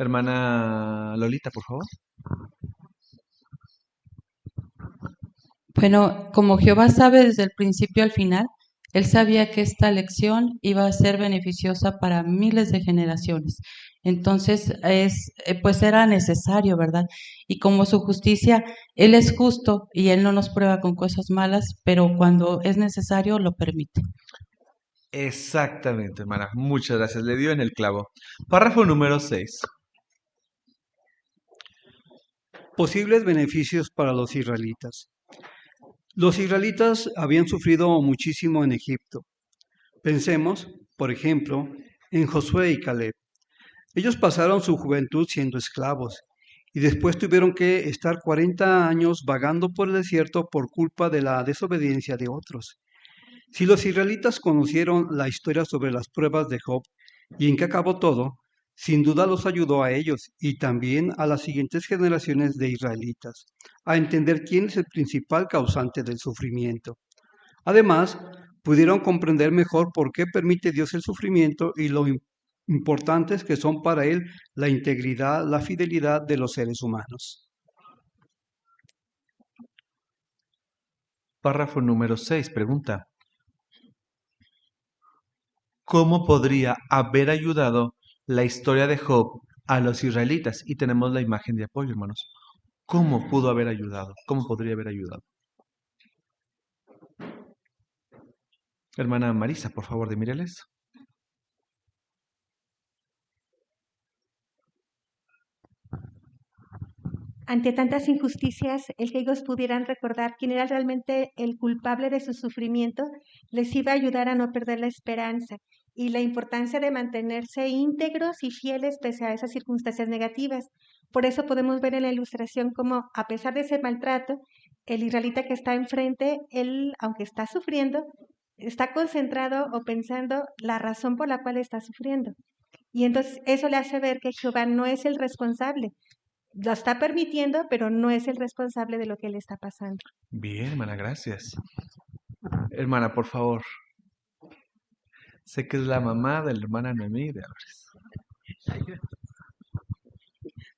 Hermana Lolita, por favor. Bueno, como Jehová sabe desde el principio al final, él sabía que esta lección iba a ser beneficiosa para miles de generaciones. Entonces, pues era necesario, ¿verdad? Y como su justicia, él es justo y él no nos prueba con cosas malas, pero cuando es necesario lo permite. Exactamente, hermana. Muchas gracias. Le dio en el clavo. Párrafo número 6. Posibles beneficios para los israelitas. Los israelitas habían sufrido muchísimo en Egipto. Pensemos, por ejemplo, en Josué y Caleb. Ellos pasaron su juventud siendo esclavos y después tuvieron que estar 40 años vagando por el desierto por culpa de la desobediencia de otros. Si los israelitas conocieron la historia sobre las pruebas de Job y en qué acabó todo, sin duda los ayudó a ellos y también a las siguientes generaciones de israelitas a entender quién es el principal causante del sufrimiento. Además, pudieron comprender mejor por qué permite Dios el sufrimiento y lo importantes que son para Él la integridad, la fidelidad de los seres humanos. Párrafo número 6. Pregunta: ¿cómo podría haber ayudado la historia de Job a los israelitas? Y tenemos la imagen de apoyo, hermanos. ¿Cómo pudo haber ayudado? ¿Cómo podría haber ayudado? Hermana Marisa, por favor, de Mireles. ante tantas injusticias, el que ellos pudieran recordar quién era realmente el culpable de su sufrimiento, les iba a ayudar a no perder la esperanza y la importancia de mantenerse íntegros y fieles pese a esas circunstancias negativas. Por eso podemos ver en la ilustración cómo, a pesar de ese maltrato, el israelita que está enfrente, él, aunque está sufriendo, está concentrado o pensando la razón por la cual está sufriendo. Y entonces eso le hace ver que Jehová no es el responsable. Lo está permitiendo, pero no es el responsable de lo que le está pasando. Bien, hermana, gracias. Hermana, por favor. Sé que es la mamá de la hermana Noemí de Álvarez.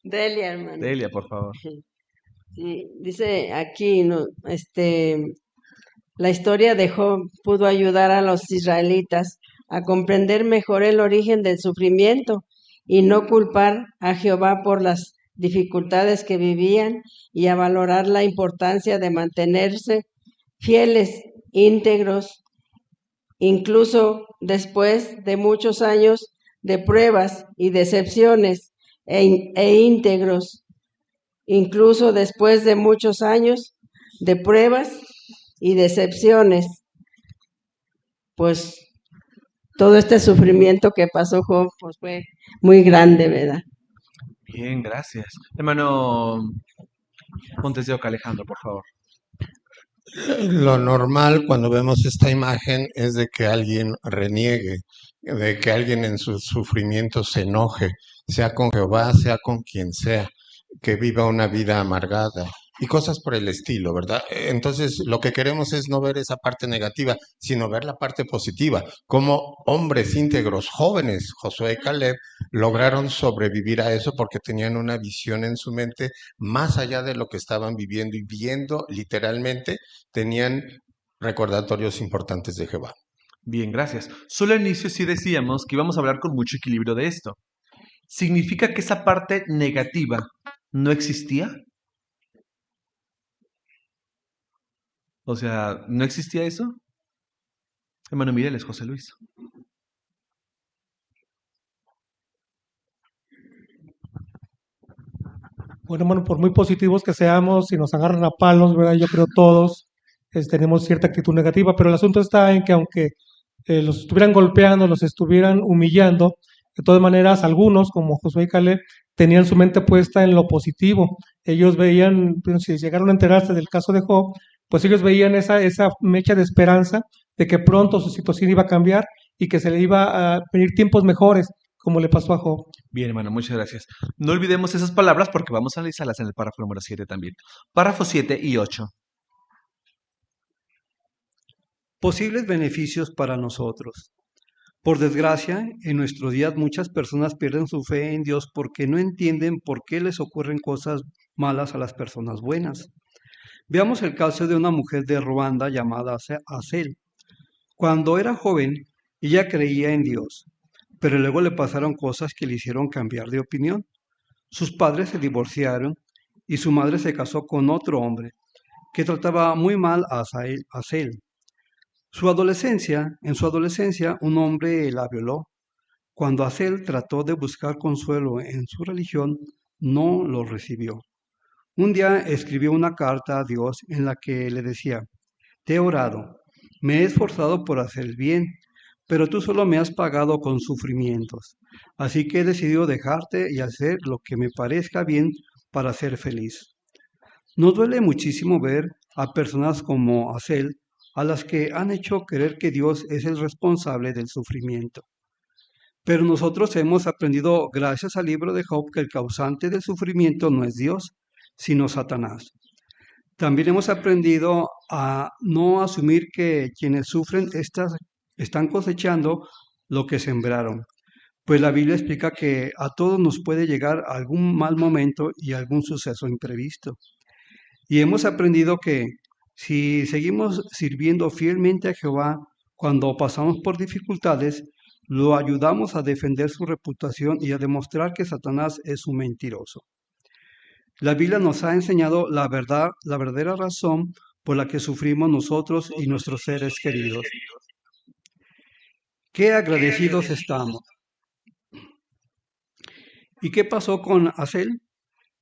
Delia, hermano. Delia, por favor. Sí, dice aquí, no, la historia de Job pudo ayudar a los israelitas a comprender mejor el origen del sufrimiento y no culpar a Jehová por las dificultades que vivían y a valorar la importancia de mantenerse fieles, íntegros, incluso después de muchos años de pruebas y decepciones e íntegros, incluso después de muchos años de pruebas y decepciones, pues todo este sufrimiento que pasó Job pues fue muy grande, ¿verdad? Bien, gracias. Hermano Montes de Oca, Alejandro, por favor. Lo normal cuando vemos esta imagen es de que alguien reniegue, de que alguien en su sufrimiento se enoje, sea con Jehová, sea con quien sea, que viva una vida amargada y cosas por el estilo, ¿verdad? Entonces, lo que queremos es no ver esa parte negativa, sino ver la parte positiva, cómo hombres íntegros, jóvenes, Josué y Caleb, lograron sobrevivir a eso porque tenían una visión en su mente más allá de lo que estaban viviendo y viendo literalmente, tenían recordatorios importantes de Jehová. Bien, gracias. Solo al inicio sí decíamos que íbamos a hablar con mucho equilibrio de esto. ¿Significa que esa parte negativa no existía? O sea, ¿no existía eso? Hermano Mireles, José Luis. Bueno, hermano, por muy positivos que seamos, si nos agarran a palos, ¿verdad? Yo creo todos tenemos cierta actitud negativa, pero el asunto está en que aunque los estuvieran golpeando, los estuvieran humillando, de todas maneras, algunos, como Josué y Caleb, tenían su mente puesta en lo positivo. Ellos veían, si llegaron a enterarse del caso de Job, pues ellos veían esa mecha de esperanza de que pronto su situación iba a cambiar y que se le iba a venir tiempos mejores, como le pasó a Job. Bien, hermano, muchas gracias. No olvidemos esas palabras porque vamos a analizarlas en el párrafo número 7 también. Párrafos 7 y 8. Posibles beneficios para nosotros. Por desgracia, en nuestros días muchas personas pierden su fe en Dios porque no entienden por qué les ocurren cosas malas a las personas buenas. Veamos el caso de una mujer de Ruanda llamada Acel. Cuando era joven, ella creía en Dios, pero luego le pasaron cosas que le hicieron cambiar de opinión. Sus padres se divorciaron y su madre se casó con otro hombre que trataba muy mal a Acel. En su adolescencia, un hombre la violó. Cuando Acel trató de buscar consuelo en su religión, no lo recibió. Un día escribió una carta a Dios en la que le decía: te he orado, me he esforzado por hacer el bien, pero tú solo me has pagado con sufrimientos. Así que he decidido dejarte y hacer lo que me parezca bien para ser feliz. Nos duele muchísimo ver a personas como Acel, a las que han hecho creer que Dios es el responsable del sufrimiento. Pero nosotros hemos aprendido, gracias al libro de Job, que el causante del sufrimiento no es Dios, sino Satanás. También hemos aprendido a no asumir que quienes sufren están cosechando lo que sembraron, pues la Biblia explica que a todos nos puede llegar algún mal momento y algún suceso imprevisto. Y hemos aprendido que si seguimos sirviendo fielmente a Jehová cuando pasamos por dificultades, lo ayudamos a defender su reputación y a demostrar que Satanás es un mentiroso. La Biblia nos ha enseñado la verdadera razón por la que sufrimos nosotros y nuestros seres queridos. ¡Qué agradecidos estamos! ¿Y qué pasó con Acel?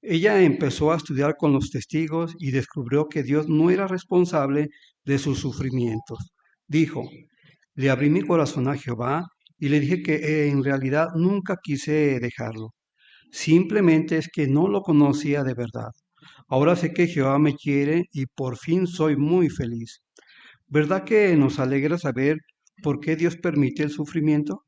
Ella empezó a estudiar con los testigos y descubrió que Dios no era responsable de sus sufrimientos. Dijo, le abrí mi corazón a Jehová y le dije que en realidad nunca quise dejarlo. Simplemente es que no lo conocía de verdad. Ahora sé que Jehová me quiere y por fin soy muy feliz. ¿Verdad que nos alegra saber por qué Dios permite el sufrimiento?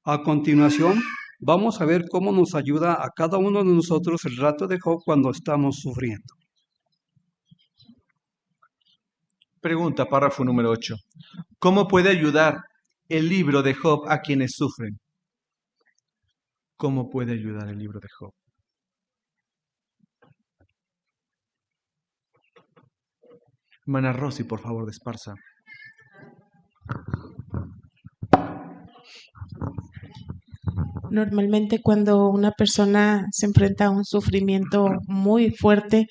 A continuación, vamos a ver cómo nos ayuda a cada uno de nosotros el relato de Job cuando estamos sufriendo. Pregunta, párrafo número 8. ¿Cómo puede ayudar el libro de Job a quienes sufren? ¿Cómo puede ayudar el libro de Job? Hermana Rosy, por favor, de Esparza. Normalmente cuando una persona se enfrenta a un sufrimiento muy fuerte,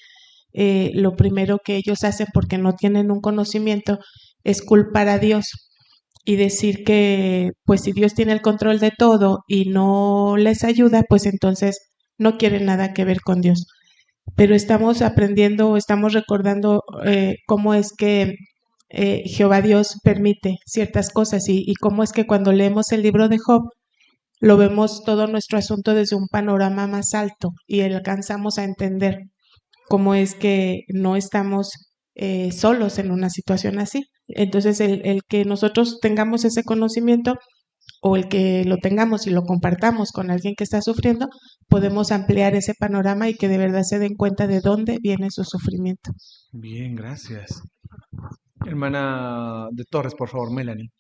lo primero que ellos hacen porque no tienen un conocimiento es culpar a Dios y decir que pues si Dios tiene el control de todo y no les ayuda, pues entonces no quieren nada que ver con Dios. Pero estamos aprendiendo, estamos recordando cómo es que Jehová Dios permite ciertas cosas y cómo es que cuando leemos el libro de Job, lo vemos todo nuestro asunto desde un panorama más alto y alcanzamos a entender cómo es que no estamos solos en una situación así. Entonces, el que nosotros tengamos ese conocimiento o el que lo tengamos y lo compartamos con alguien que está sufriendo, podemos ampliar ese panorama y que de verdad se den cuenta de dónde viene su sufrimiento. Bien, gracias. Hermana de Torres, por favor, Melanie.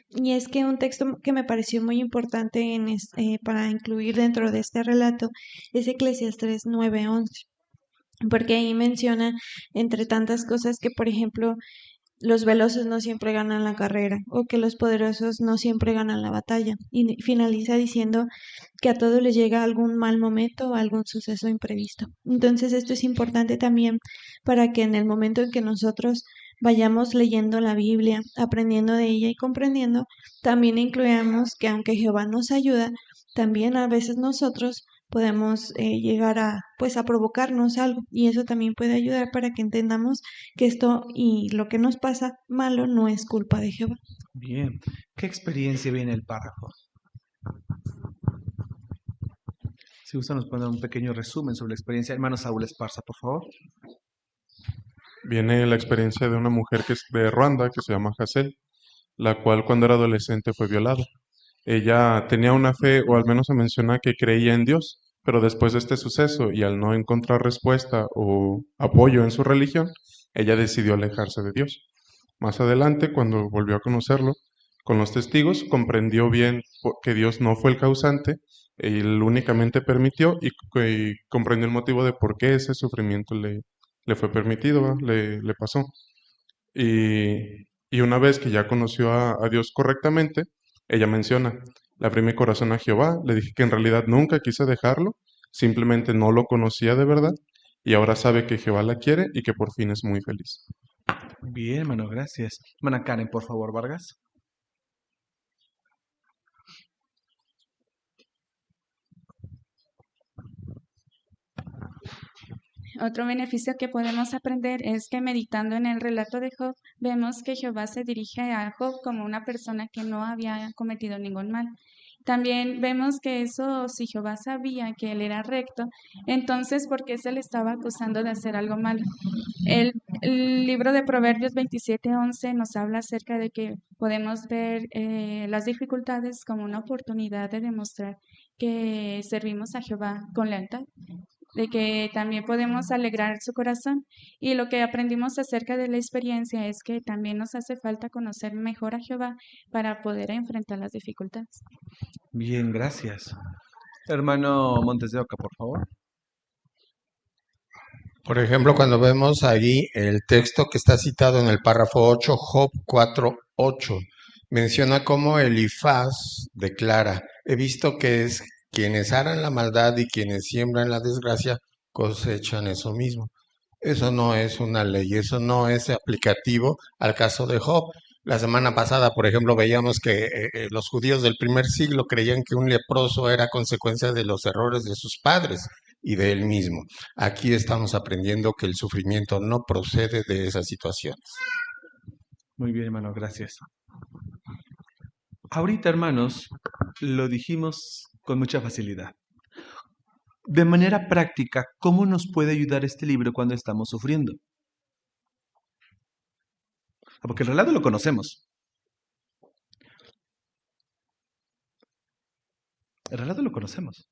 Y es que un texto que me pareció muy importante para incluir dentro de este relato es Eclesiastés 9:11, porque ahí menciona, entre tantas cosas, que por ejemplo los veloces no siempre ganan la carrera o que los poderosos no siempre ganan la batalla. Y finaliza diciendo que a todos les llega algún mal momento o algún suceso imprevisto. Entonces esto es importante también para que en el momento en que nosotros vayamos leyendo la Biblia, aprendiendo de ella y comprendiendo, también incluyamos que aunque Jehová nos ayuda, también a veces nosotros podemos llegar a provocarnos algo y eso también puede ayudar para que entendamos que esto y lo que nos pasa malo no es culpa de Jehová. Bien, ¿qué experiencia viene el párrafo? Si gusta nos pueden dar un pequeño resumen sobre la experiencia. Hermano Saúl Esparza, por favor. Viene la experiencia de una mujer que es de Ruanda, que se llama Hazel, la cual cuando era adolescente fue violada. Ella tenía una fe, o al menos se menciona que creía en Dios, pero después de este suceso y al no encontrar respuesta o apoyo en su religión, ella decidió alejarse de Dios. Más adelante, cuando volvió a conocerlo, con los testigos, comprendió bien que Dios no fue el causante, él únicamente permitió y comprendió el motivo de por qué ese sufrimiento le fue permitido, ¿va? Le pasó. Y una vez que ya conoció a Dios correctamente, ella menciona, le abrí mi corazón a Jehová, le dije que en realidad nunca quise dejarlo, simplemente no lo conocía de verdad, y ahora sabe que Jehová la quiere y que por fin es muy feliz. Bien, hermano, gracias. Hermana Karen, por favor, Vargas. Otro beneficio que podemos aprender es que meditando en el relato de Job, vemos que Jehová se dirige a Job como una persona que no había cometido ningún mal. También vemos que eso, si Jehová sabía que él era recto, entonces ¿por qué se le estaba acusando de hacer algo malo? El libro de Proverbios 27:11 nos habla acerca de que podemos ver las dificultades como una oportunidad de demostrar que servimos a Jehová con lealtad, de que también podemos alegrar su corazón. Y lo que aprendimos acerca de la experiencia es que también nos hace falta conocer mejor a Jehová para poder enfrentar las dificultades. Bien, gracias. Hermano Montes de Oca, por favor. Por ejemplo, cuando vemos ahí el texto que está citado en el párrafo 8, Job 4:8, menciona cómo Elifaz declara, he visto que es quienes harán la maldad y quienes siembran la desgracia cosechan eso mismo. Eso no es una ley, eso no es aplicativo al caso de Job. La semana pasada, por ejemplo, veíamos que los judíos del primer siglo creían que un leproso era consecuencia de los errores de sus padres y de él mismo. Aquí estamos aprendiendo que el sufrimiento no procede de esas situaciones. Muy bien, hermano, gracias. Ahorita, hermanos, lo dijimos con mucha facilidad. De manera práctica, ¿cómo nos puede ayudar este libro cuando estamos sufriendo? Porque el relato lo conocemos. El relato lo conocemos.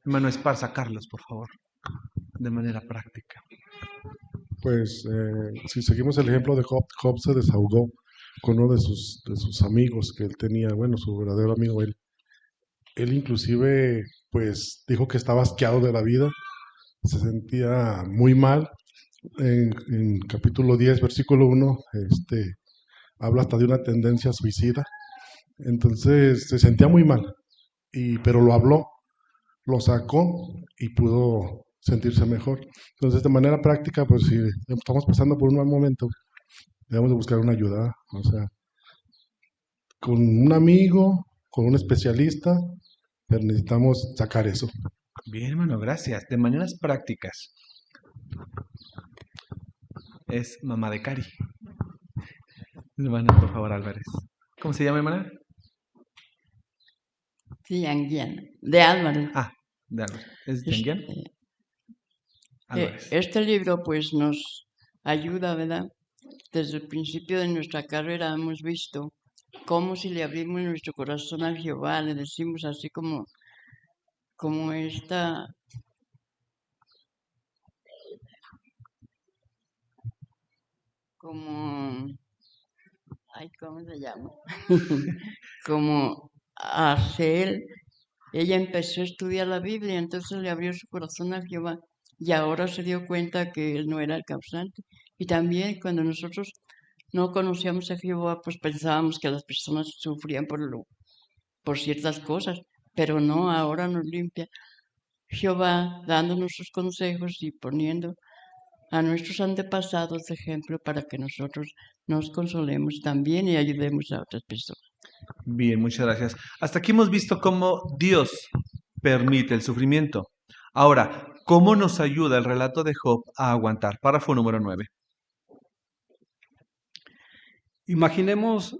Hermano Esparza, Carlos, por favor, de manera práctica. Pues si seguimos el ejemplo de Job, Job se desahogó con uno de sus amigos que él tenía, bueno, su verdadero amigo, él inclusive pues dijo que estaba asqueado de la vida, se sentía muy mal. En capítulo 10, versículo 1, habla hasta de una tendencia suicida. Entonces se sentía muy mal, pero lo habló, lo sacó y pudo sentirse mejor. Entonces, de manera práctica, pues si estamos pasando por un mal momento, debemos de buscar una ayuda, o sea, con un amigo, con un especialista, pero necesitamos sacar eso. Bien, hermano, gracias. De maneras prácticas. Es mamá de Cari. Hermana, por favor, Álvarez. ¿Cómo se llama, hermana? Sí, Anguiana, de Álvarez. Ah, de Álvarez. ¿Es de Anguiana? Álvarez. Este libro pues nos ayuda, ¿verdad? Desde el principio de nuestra carrera hemos visto cómo si le abrimos nuestro corazón a Jehová, le decimos así como esta... ¿cómo se llama? Como hacer, ella empezó a estudiar la Biblia, entonces le abrió su corazón a Jehová y ahora se dio cuenta que él no era el causante. Y también cuando nosotros no conocíamos a Jehová, pues pensábamos que las personas sufrían por ciertas cosas, pero no, ahora nos limpia Jehová dándonos sus consejos y poniendo a nuestros antepasados de ejemplo para que nosotros nos consolemos también y ayudemos a otras personas. Bien, muchas gracias. Hasta aquí hemos visto cómo Dios permite el sufrimiento. Ahora, ¿cómo nos ayuda el relato de Job a aguantar? Párrafo número 9. Imaginémonos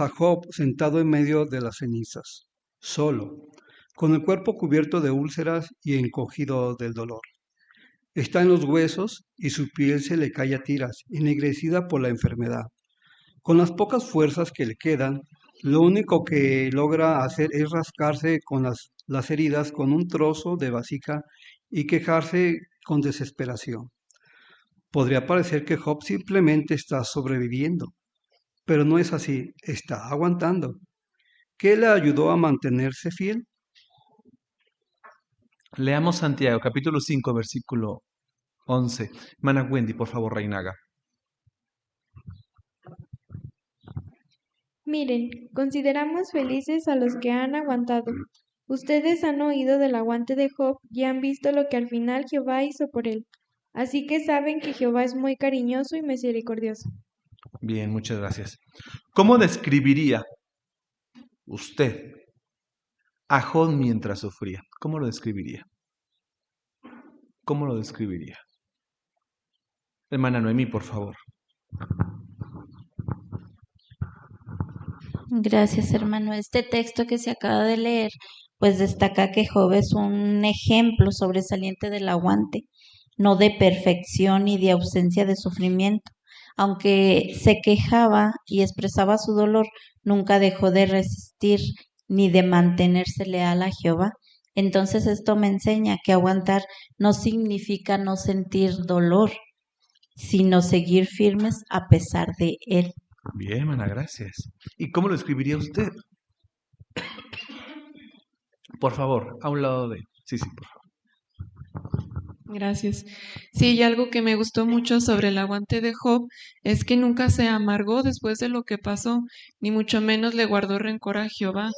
a Job sentado en medio de las cenizas, solo, con el cuerpo cubierto de úlceras y encogido del dolor. Está en los huesos y su piel se le cae a tiras, ennegrecida por la enfermedad. Con las pocas fuerzas que le quedan, lo único que logra hacer es rascarse con las heridas con un trozo de vasija y quejarse con desesperación. Podría parecer que Job simplemente está sobreviviendo, pero no es así, está aguantando. ¿Qué le ayudó a mantenerse fiel? Leamos Santiago, capítulo 5, versículo 11. Hermana Wendy, por favor, Reinaga. Miren, consideramos felices a los que han aguantado. Ustedes han oído del aguante de Job y han visto lo que al final Jehová hizo por él. Así que saben que Jehová es muy cariñoso y misericordioso. Bien, muchas gracias. ¿Cómo describiría usted a Job mientras sufría? ¿Cómo lo describiría? ¿Cómo lo describiría? Hermana Noemí, por favor. Gracias, hermano. Este texto que se acaba de leer, pues destaca que Job es un ejemplo sobresaliente del aguante, no de perfección y de ausencia de sufrimiento. Aunque se quejaba y expresaba su dolor, nunca dejó de resistir ni de mantenerse leal a Jehová. Entonces esto me enseña que aguantar no significa no sentir dolor, sino seguir firmes a pesar de él. Bien, hermana, gracias. ¿Y cómo lo escribiría usted? Por favor, a un lado de... Sí, por favor. Gracias. Sí, y algo que me gustó mucho sobre el aguante de Job es que nunca se amargó después de lo que pasó, ni mucho menos le guardó rencor a Jehová.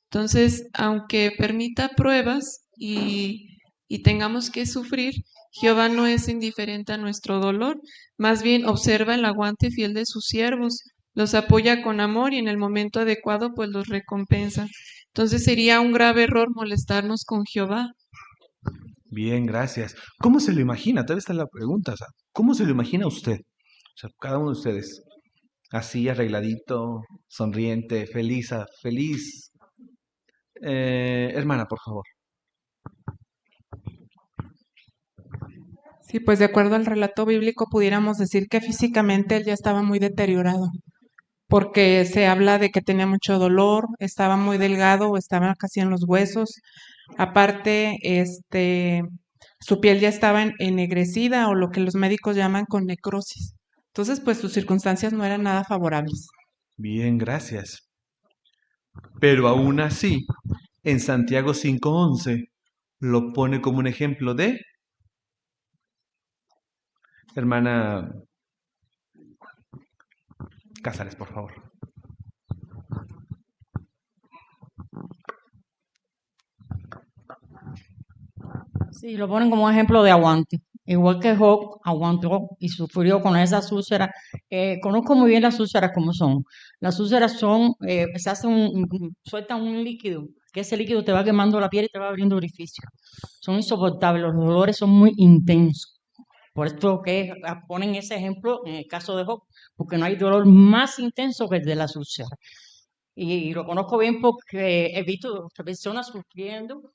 Entonces, aunque permita pruebas y tengamos que sufrir, Jehová no es indiferente a nuestro dolor, más bien observa el aguante fiel de sus siervos, los apoya con amor y en el momento adecuado pues los recompensa. Entonces sería un grave error molestarnos con Jehová. Bien, gracias. ¿Cómo se lo imagina? Tal vez está la pregunta. O sea, ¿cómo se lo imagina usted? O sea, cada uno de ustedes. Así, arregladito, sonriente, feliz, feliz. Hermana, por favor. Sí, pues de acuerdo al relato bíblico pudiéramos decir que físicamente él ya estaba muy deteriorado, porque se habla de que tenía mucho dolor, estaba muy delgado o estaba casi en los huesos. Aparte, su piel ya estaba ennegrecida o lo que los médicos llaman con necrosis. Entonces, pues sus circunstancias no eran nada favorables. Bien, gracias. Pero aún así, en Santiago 5:11 lo pone como un ejemplo de... Hermana Cázares, por favor. Sí, lo ponen como un ejemplo de aguante. Igual que Job aguantó y sufrió con esas úlceras. Conozco muy bien las úlceras como son. Las úlceras son, se hace sueltan un líquido, que ese líquido te va quemando la piel y te va abriendo orificios. Son insoportables, los dolores son muy intensos. Por esto que ponen ese ejemplo en el caso de Job, porque no hay dolor más intenso que el de las úlceras. Y lo conozco bien porque he visto personas sufriendo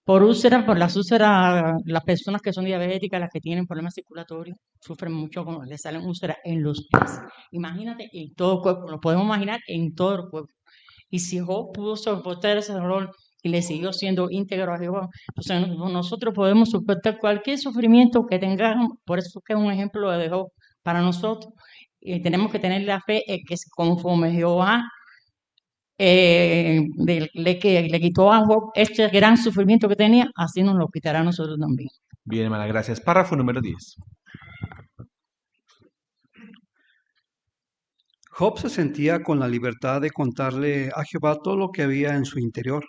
por úlceras, por las úlceras, las personas que son diabéticas, las que tienen problemas circulatorios, sufren mucho cuando les salen úlceras en los pies. Imagínate en todo el cuerpo, lo podemos imaginar en todo el cuerpo. Y si Job pudo soportar ese dolor y le siguió siendo íntegro a Jehová, entonces nosotros podemos soportar cualquier sufrimiento que tengamos, por eso que es un ejemplo de Job para nosotros. Tenemos que tener la fe en que conforme Jehová le quitó a Job este gran sufrimiento que tenía, así nos lo quitará a nosotros también. Bien, hermana, gracias. Párrafo número 10. Job se sentía con la libertad de contarle a Jehová todo lo que había en su interior.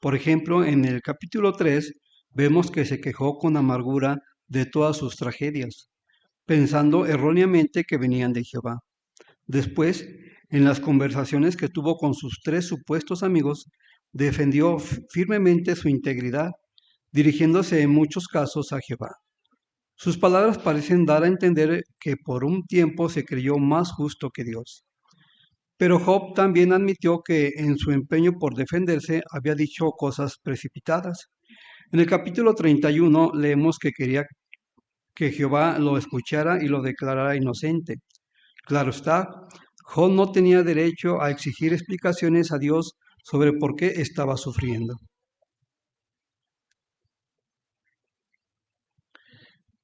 Por ejemplo, en el capítulo 3 vemos que se quejó con amargura de todas sus tragedias, pensando erróneamente que venían de Jehová. Después, en las conversaciones que tuvo con sus 3 supuestos amigos, defendió firmemente su integridad, dirigiéndose en muchos casos a Jehová. Sus palabras parecen dar a entender que por un tiempo se creyó más justo que Dios. Pero Job también admitió que en su empeño por defenderse había dicho cosas precipitadas. En el capítulo 31 leemos que quería que Jehová lo escuchara y lo declarara inocente. Claro está, Job no tenía derecho a exigir explicaciones a Dios sobre por qué estaba sufriendo.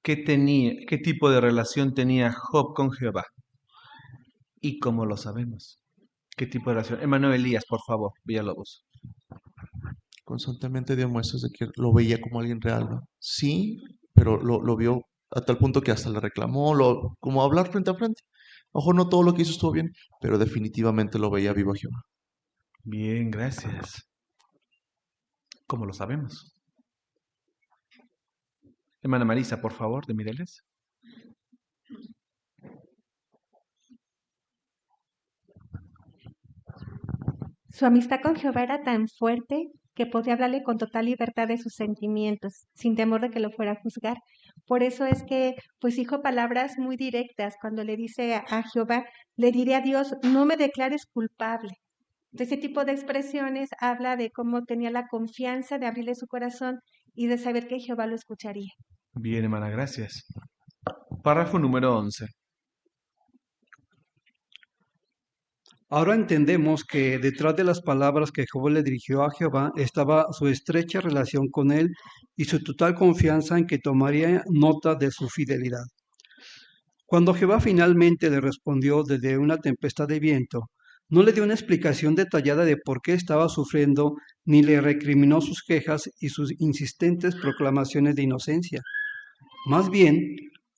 ¿Qué tipo de relación tenía Job con Jehová? ¿Y cómo lo sabemos? ¿Qué tipo de relación? Hermano Elías, por favor, Villalobos. Constantemente dio muestras de que lo veía como alguien real, ¿no? Sí, pero lo vio a tal punto que hasta le reclamó, como hablar frente a frente. Ojo, no todo lo que hizo estuvo bien, pero definitivamente lo veía vivo a Jehová. Bien, gracias. ¿Cómo lo sabemos? Hermana Marisa, por favor, de Mireles. Su amistad con Jehová era tan fuerte que podía hablarle con total libertad de sus sentimientos, sin temor de que lo fuera a juzgar. Por eso es que, pues, dijo palabras muy directas cuando le dice a Jehová, le diré a Dios, no me declares culpable. Ese tipo de expresiones habla de cómo tenía la confianza de abrirle su corazón y de saber que Jehová lo escucharía. Bien, hermana, gracias. Párrafo número 11. Ahora entendemos que detrás de las palabras que Job le dirigió a Jehová estaba su estrecha relación con él y su total confianza en que tomaría nota de su fidelidad. Cuando Jehová finalmente le respondió desde una tempestad de viento, no le dio una explicación detallada de por qué estaba sufriendo, ni le recriminó sus quejas y sus insistentes proclamaciones de inocencia. Más bien,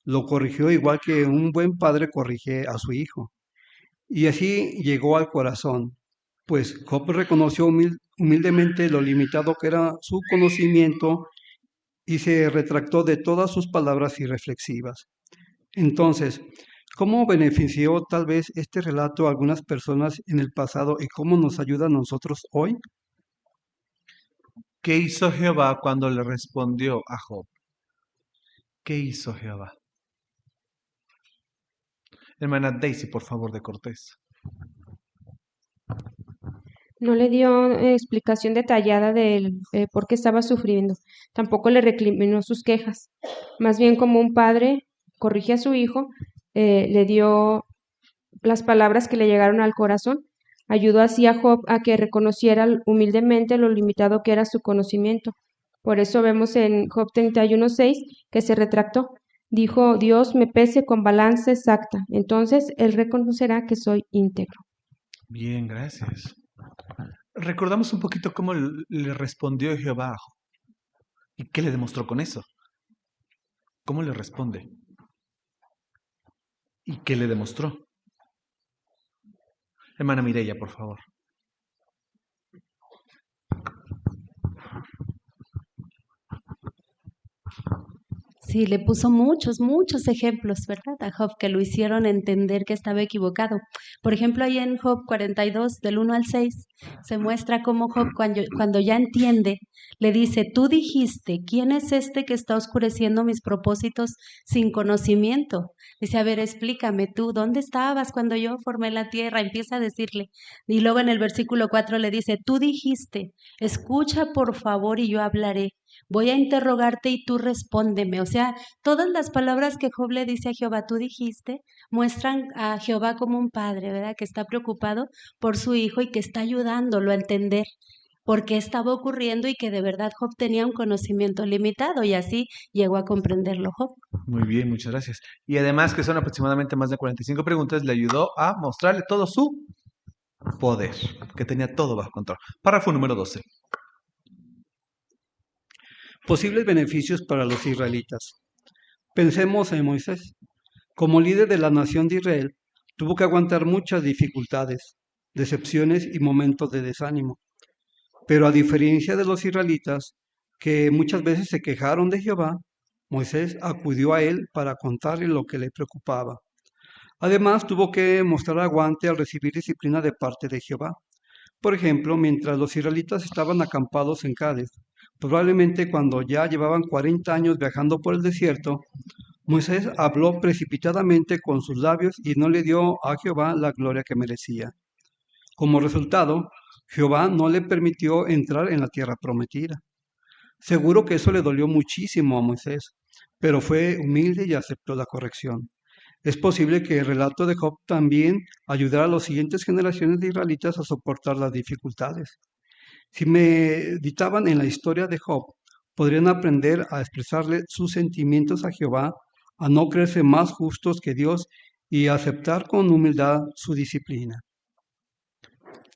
lo corrigió igual que un buen padre corrige a su hijo. Y así llegó al corazón, pues Job reconoció humildemente lo limitado que era su conocimiento y se retractó de todas sus palabras irreflexivas. Entonces, ¿cómo benefició tal vez este relato a algunas personas en el pasado y cómo nos ayuda a nosotros hoy? ¿Qué hizo Jehová cuando le respondió a Job? ¿Qué hizo Jehová? Hermana Daisy, por favor, de Cortés. No le dio explicación detallada del por qué estaba sufriendo. Tampoco le recriminó sus quejas. Más bien como un padre corrige a su hijo, le dio las palabras que le llegaron al corazón. Ayudó así a Job a que reconociera humildemente lo limitado que era su conocimiento. Por eso vemos en Job 31:6 que se retractó. Dijo, Dios me pese con balanza exacta. Entonces él reconocerá que soy íntegro. Bien, gracias. Recordamos un poquito cómo le respondió Jehová a Job. ¿Y qué le demostró con eso? ¿Cómo le responde? ¿Y qué le demostró? Hermana Mireya, por favor. Sí, le puso muchos ejemplos, ¿verdad? A Job que lo hicieron entender que estaba equivocado. Por ejemplo, ahí en Job 42, del 1 al 6, se muestra cómo Job cuando ya entiende, le dice, tú dijiste, ¿quién es este que está oscureciendo mis propósitos sin conocimiento? Dice, a ver, explícame tú, ¿dónde estabas cuando yo formé la tierra? Empieza a decirle. Y luego en el versículo 4 le dice, tú dijiste, escucha por favor y yo hablaré. Voy a interrogarte y tú respóndeme. O sea, todas las palabras que Job le dice a Jehová, tú dijiste, muestran a Jehová como un padre, ¿verdad? Que está preocupado por su hijo y que está ayudándolo a entender por qué estaba ocurriendo y que de verdad Job tenía un conocimiento limitado y así llegó a comprenderlo Job. Muy bien, muchas gracias. Y además que son aproximadamente más de 45 preguntas, le ayudó a mostrarle todo su poder, que tenía todo bajo control. Párrafo número 12. Posibles beneficios para los israelitas. Pensemos en Moisés. Como líder de la nación de Israel, tuvo que aguantar muchas dificultades, decepciones y momentos de desánimo. Pero a diferencia de los israelitas, que muchas veces se quejaron de Jehová, Moisés acudió a él para contarle lo que le preocupaba. Además, tuvo que mostrar aguante al recibir disciplina de parte de Jehová. Por ejemplo, mientras los israelitas estaban acampados en Cádiz, probablemente cuando ya llevaban 40 años viajando por el desierto, Moisés habló precipitadamente con sus labios y no le dio a Jehová la gloria que merecía. Como resultado, Jehová no le permitió entrar en la tierra prometida. Seguro que eso le dolió muchísimo a Moisés, pero fue humilde y aceptó la corrección. Es posible que el relato de Job también ayudara a las siguientes generaciones de israelitas a soportar las dificultades. Si meditaban en la historia de Job, podrían aprender a expresarle sus sentimientos a Jehová, a no creerse más justos que Dios y a aceptar con humildad su disciplina.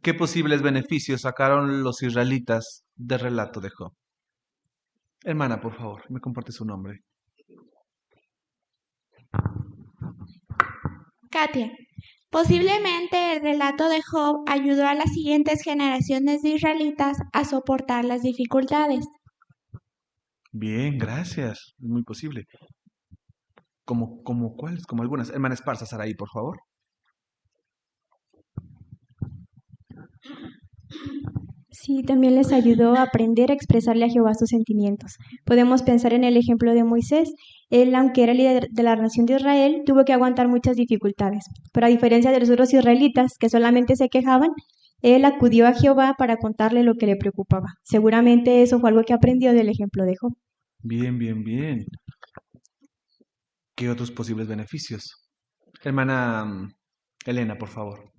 ¿Qué posibles beneficios sacaron los israelitas del relato de Job? Hermana, por favor, me comparte su nombre. Katia. Posiblemente el relato de Job ayudó a las siguientes generaciones de israelitas a soportar las dificultades. Bien, gracias. Es muy posible. ¿Como cuáles? Como algunas. Hermana Esparza, Saraí, por favor. Sí, también les ayudó a aprender a expresarle a Jehová sus sentimientos. Podemos pensar en el ejemplo de Moisés. Él, aunque era líder de la nación de Israel, tuvo que aguantar muchas dificultades. Pero a diferencia de los otros israelitas que solamente se quejaban, él acudió a Jehová para contarle lo que le preocupaba. Seguramente eso fue algo que aprendió del ejemplo de Job. Bien, bien, bien. ¿Qué otros posibles beneficios? Hermana Elena, por favor.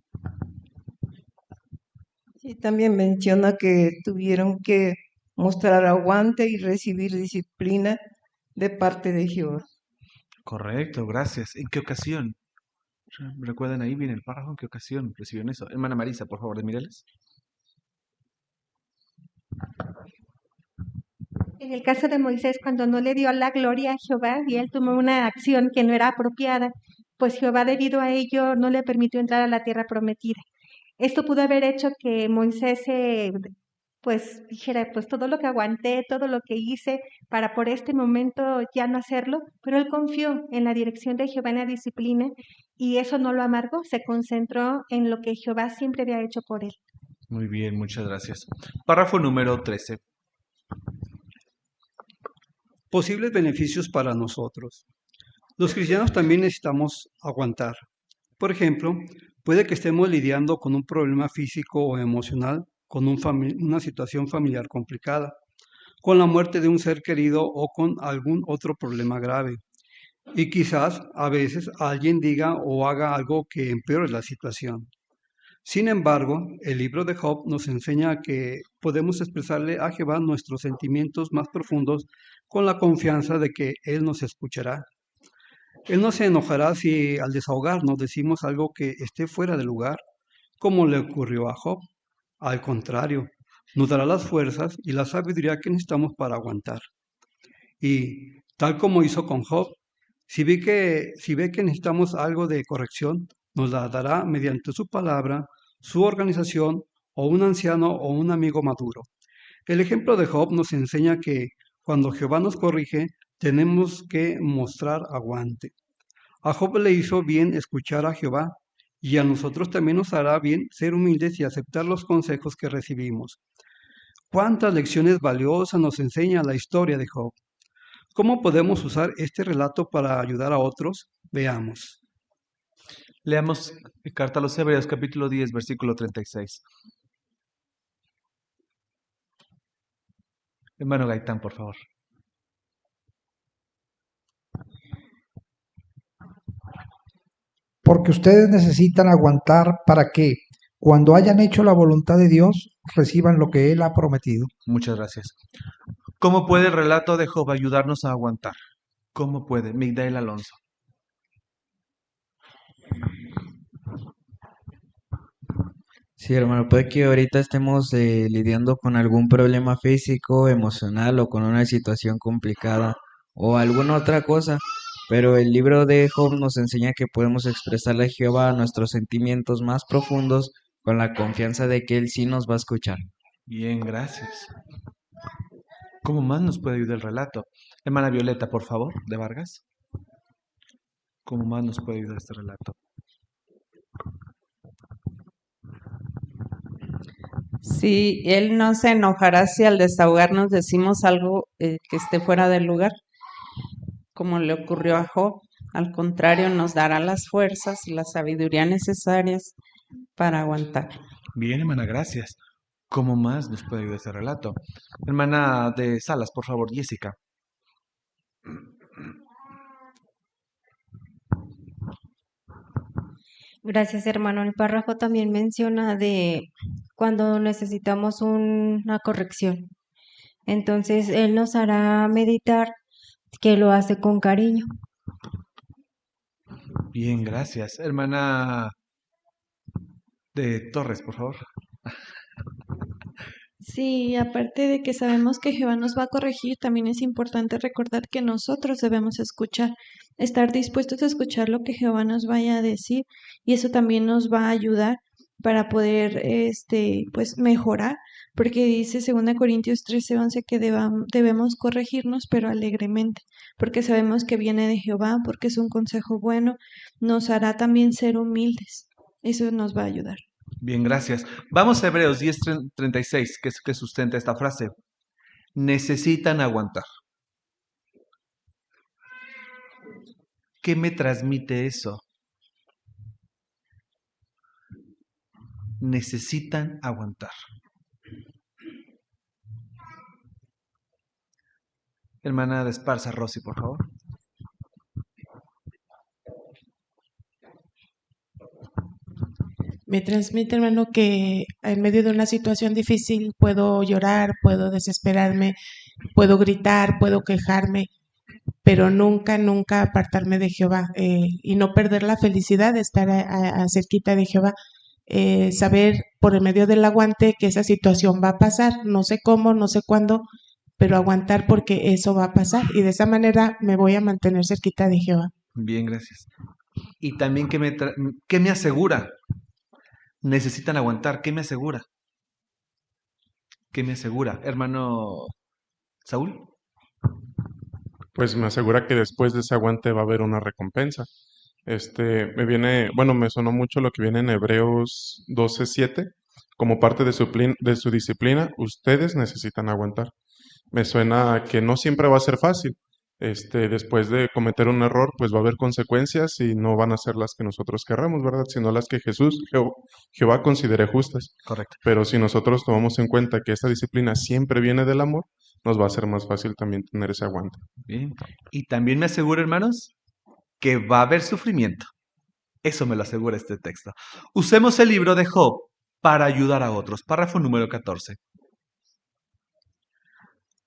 Sí, también menciona que tuvieron que mostrar aguante y recibir disciplina de parte de Jehová. Correcto, gracias. ¿En qué ocasión? ¿Recuerdan ahí bien el párrafo? ¿En qué ocasión recibieron eso? Hermana Marisa, por favor, de Mireles. En el caso de Moisés, cuando no le dio la gloria a Jehová y él tomó una acción que no era apropiada, pues Jehová debido a ello no le permitió entrar a la tierra prometida. Esto pudo haber hecho que Moisés se pues dijera, pues todo lo que aguanté, todo lo que hice para por este momento ya no hacerlo, pero él confió en la dirección de Jehová, en la disciplina, y eso no lo amargó, se concentró en lo que Jehová siempre había hecho por él. Muy bien, muchas gracias. Párrafo número 13. Posibles beneficios para nosotros. Los cristianos también necesitamos aguantar. Por ejemplo, puede que estemos lidiando con un problema físico o emocional, con una situación familiar complicada, con la muerte de un ser querido o con algún otro problema grave. Y quizás a veces alguien diga o haga algo que empeore la situación. Sin embargo, el libro de Job nos enseña que podemos expresarle a Jehová nuestros sentimientos más profundos con la confianza de que Él nos escuchará. Él no se enojará si al desahogarnos decimos algo que esté fuera de lugar, como le ocurrió a Job. Al contrario, nos dará las fuerzas y la sabiduría que necesitamos para aguantar. Y tal como hizo con Job, si ve que necesitamos algo de corrección, nos la dará mediante su palabra, su organización o un anciano o un amigo maduro. El ejemplo de Job nos enseña que cuando Jehová nos corrige, tenemos que mostrar aguante. A Job le hizo bien escuchar a Jehová y a nosotros también nos hará bien ser humildes y aceptar los consejos que recibimos. ¿Cuántas lecciones valiosas nos enseña la historia de Job? ¿Cómo podemos usar este relato para ayudar a otros? Veamos. Leamos Carta a los Hebreos, capítulo 10, versículo 36. Hermano Gaitán, por favor. Porque ustedes necesitan aguantar para que, cuando hayan hecho la voluntad de Dios, reciban lo que Él ha prometido. Muchas gracias. ¿Cómo puede el relato de Job ayudarnos a aguantar? ¿Cómo puede? Migdael Alonso. Sí, hermano, puede que ahorita estemos lidiando con algún problema físico, emocional o con una situación complicada o alguna otra cosa, pero el libro de Job nos enseña que podemos expresarle a Jehová nuestros sentimientos más profundos con la confianza de que Él sí nos va a escuchar. Bien, gracias. ¿Cómo más nos puede ayudar el relato? Hermana Violeta, por favor, de Vargas. ¿Cómo más nos puede ayudar este relato? Sí, Él no se enojará si al desahogarnos decimos algo que esté fuera del lugar, como le ocurrió a Job. Al contrario, nos dará las fuerzas y la sabiduría necesarias para aguantar. Bien, hermana, gracias. ¿Cómo más nos puede ayudar este relato? Hermana de Salas, por favor, Jessica. Gracias, hermano. El párrafo también menciona de cuando necesitamos una corrección. Entonces, Él nos hará meditar que lo hace con cariño. Bien, gracias. Hermana de Torres, por favor. Sí, aparte de que sabemos que Jehová nos va a corregir, también es importante recordar que nosotros debemos escuchar, estar dispuestos a escuchar lo que Jehová nos vaya a decir, y eso también nos va a ayudar para poder pues mejorar, porque dice 2 Corintios 13:11 que debemos corregirnos, pero alegremente, porque sabemos que viene de Jehová, porque es un consejo bueno, nos hará también ser humildes. Eso nos va a ayudar. Bien, gracias. Vamos a Hebreos 10:36, que sustenta esta frase. Necesitan aguantar. ¿Qué me transmite eso? Necesitan aguantar. Hermana de Esparza, Rosy, por favor. Me transmite, hermano, que en medio de una situación difícil puedo llorar, puedo desesperarme, puedo gritar, puedo quejarme, pero nunca, nunca apartarme de Jehová y no perder la felicidad de estar cerquita de Jehová. Saber por el medio del aguante que esa situación va a pasar, no sé cómo, no sé cuándo, pero aguantar porque eso va a pasar y de esa manera me voy a mantener cerquita de Jehová. Bien, gracias. Y también, ¿qué me asegura? Necesitan aguantar, ¿qué me asegura? ¿Qué me asegura? Hermano Saúl. Pues me asegura que después de ese aguante va a haber una recompensa. Me sonó mucho lo que viene en Hebreos 12:7. Como parte de su disciplina, ustedes necesitan aguantar. Me suena a que no siempre va a ser fácil. Después de cometer un error, pues va a haber consecuencias y no van a ser las que nosotros querramos, ¿verdad? Sino las que Jehová considere justas. Correcto. Pero si nosotros tomamos en cuenta que esta disciplina siempre viene del amor, nos va a ser más fácil también tener ese aguante. Bien. Y también me asegura, hermanos, que va a haber sufrimiento. Eso me lo asegura este texto. Usemos el libro de Job para ayudar a otros. Párrafo número 14.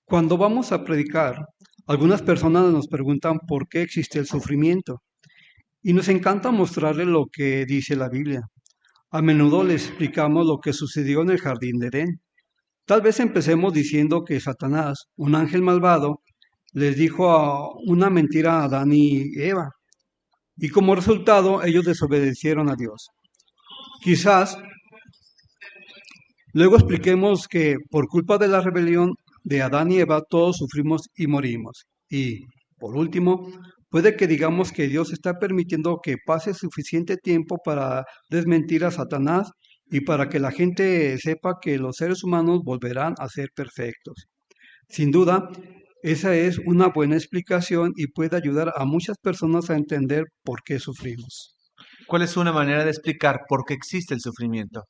Cuando vamos a predicar, algunas personas nos preguntan por qué existe el sufrimiento y nos encanta mostrarles lo que dice la Biblia. A menudo les explicamos lo que sucedió en el jardín de Edén. Tal vez empecemos diciendo que Satanás, un ángel malvado, les dijo una mentira a Adán y Eva, y como resultado ellos desobedecieron a Dios. Quizás luego expliquemos que por culpa de la rebelión de Adán y Eva todos sufrimos y morimos. Y, por último, puede que digamos que Dios está permitiendo que pase suficiente tiempo para desmentir a Satanás y para que la gente sepa que los seres humanos volverán a ser perfectos. Sin duda, esa es una buena explicación y puede ayudar a muchas personas a entender por qué sufrimos. ¿Cuál es una manera de explicar por qué existe el sufrimiento?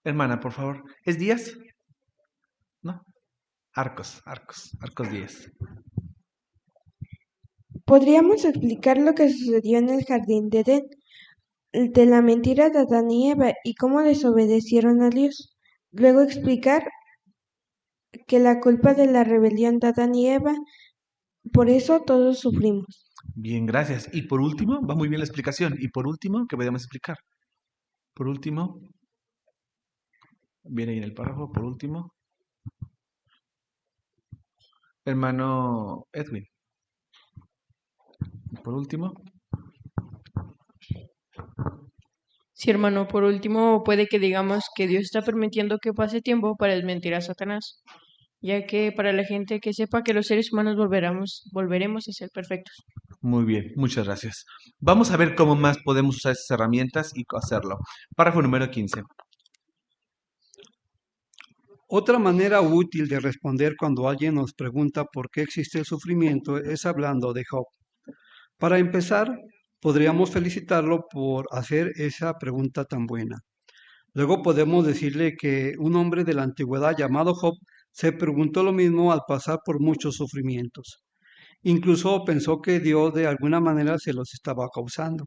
Hermana, por favor. ¿Es Díaz? ¿No? Arcos Díaz. Podríamos explicar lo que sucedió en el jardín de Edén, de la mentira de Adán y Eva y cómo desobedecieron a Dios. Luego explicar que la culpa de la rebelión de Adán y Eva, por eso todos sufrimos. Bien, gracias. Y por último, va muy bien la explicación. Y por último, ¿qué podemos explicar? Por último, viene ahí en el párrafo, por último. Hermano Edwin. Por último. Sí, hermano, por último, puede que digamos que Dios está permitiendo que pase tiempo para desmentir a Satanás, ya que para la gente que sepa que los seres humanos volveremos a ser perfectos. Muy bien, muchas gracias. Vamos a ver cómo más podemos usar esas herramientas y hacerlo. Párrafo número 15. Otra manera útil de responder cuando alguien nos pregunta por qué existe el sufrimiento es hablando de Job. Para empezar, podríamos felicitarlo por hacer esa pregunta tan buena. Luego podemos decirle que un hombre de la antigüedad llamado Job se preguntó lo mismo al pasar por muchos sufrimientos. Incluso pensó que Dios de alguna manera se los estaba causando.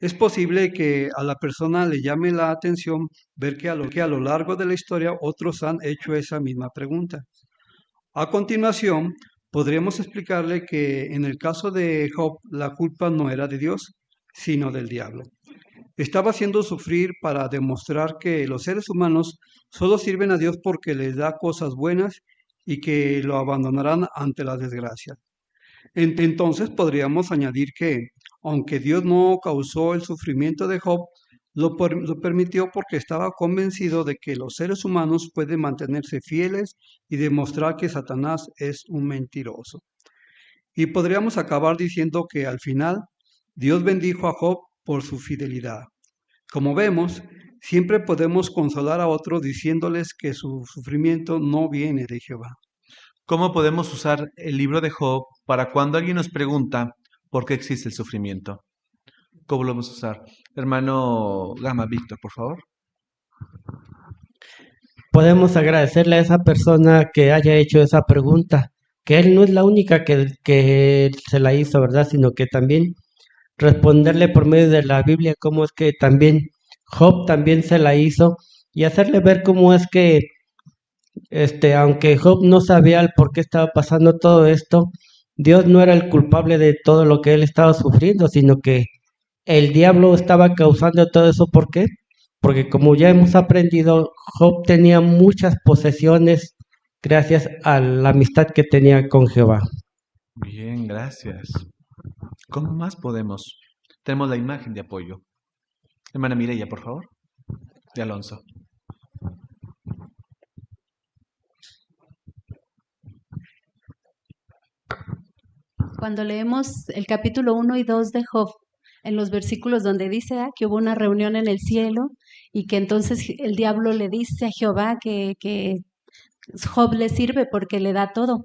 Es posible que a la persona le llame la atención ver que a lo largo de la historia otros han hecho esa misma pregunta. A continuación, podríamos explicarle que en el caso de Job la culpa no era de Dios, sino del diablo. Estaba haciendo sufrir para demostrar que los seres humanos solo sirven a Dios porque les da cosas buenas y que lo abandonarán ante la desgracia. Entonces podríamos añadir que, aunque Dios no causó el sufrimiento de Job, lo permitió porque estaba convencido de que los seres humanos pueden mantenerse fieles y demostrar que Satanás es un mentiroso. Y podríamos acabar diciendo que al final Dios bendijo a Job por su fidelidad. Como vemos, siempre podemos consolar a otros diciéndoles que su sufrimiento no viene de Jehová. ¿Cómo podemos usar el libro de Job para cuando alguien nos pregunta por qué existe el sufrimiento? ¿Cómo lo vamos a usar? Hermano Gama, Víctor, por favor. Podemos agradecerle a esa persona que haya hecho esa pregunta, que él no es la única que se la hizo, ¿verdad? Sino que también responderle por medio de la Biblia cómo es que también Job también se la hizo y hacerle ver cómo es que aunque Job no sabía el por qué estaba pasando todo esto, Dios no era el culpable de todo lo que él estaba sufriendo, sino que el diablo estaba causando todo eso. ¿Por qué? Porque como ya hemos aprendido, Job tenía muchas posesiones gracias a la amistad que tenía con Jehová. Bien, gracias. ¿Cómo más podemos? Tenemos la imagen de apoyo. Hermana Mireya, por favor. De Alonso. Cuando leemos el capítulo 1 y 2 de Job, en los versículos donde dice que hubo una reunión en el cielo y que entonces el diablo le dice a Jehová que Job le sirve porque le da todo.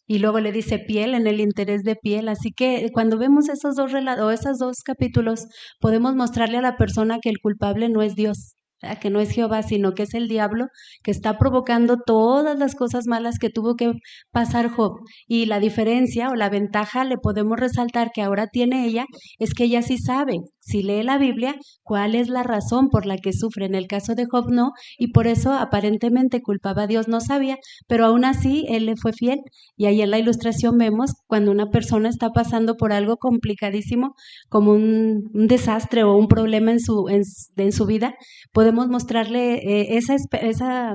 Y luego le dice piel en el interés de piel. Así que cuando vemos esos dos o esos dos capítulos, podemos mostrarle a la persona que el culpable no es Dios, ¿verdad? Que no es Jehová, sino que es el diablo que está provocando todas las cosas malas que tuvo que pasar Job. Y la diferencia o la ventaja le podemos resaltar que ahora tiene ella, es que ella sí sabe, si lee la Biblia, cuál es la razón por la que sufre. En el caso de Job no, y por eso aparentemente culpaba a Dios, no sabía, pero aún así él le fue fiel. Y ahí en la ilustración vemos cuando una persona está pasando por algo complicadísimo, como un desastre o un problema en su vida, podemos mostrarle esa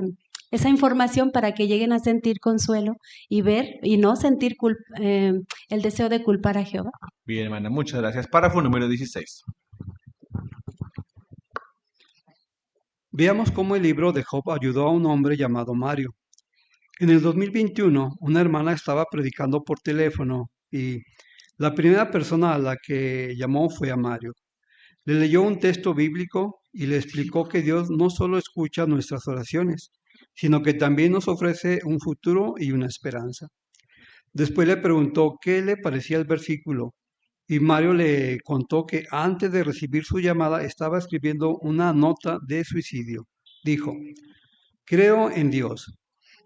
información para que lleguen a sentir consuelo y ver y no sentir el deseo de culpar a Jehová. Bien, hermana, muchas gracias. Párrafo número 16. Veamos cómo el libro de Job ayudó a un hombre llamado Mario. En el 2021, una hermana estaba predicando por teléfono y la primera persona a la que llamó fue a Mario. Le leyó un texto bíblico y le explicó que Dios no solo escucha nuestras oraciones, sino que también nos ofrece un futuro y una esperanza. Después le preguntó qué le parecía el versículo y Mario le contó que antes de recibir su llamada estaba escribiendo una nota de suicidio. Dijo, creo en Dios,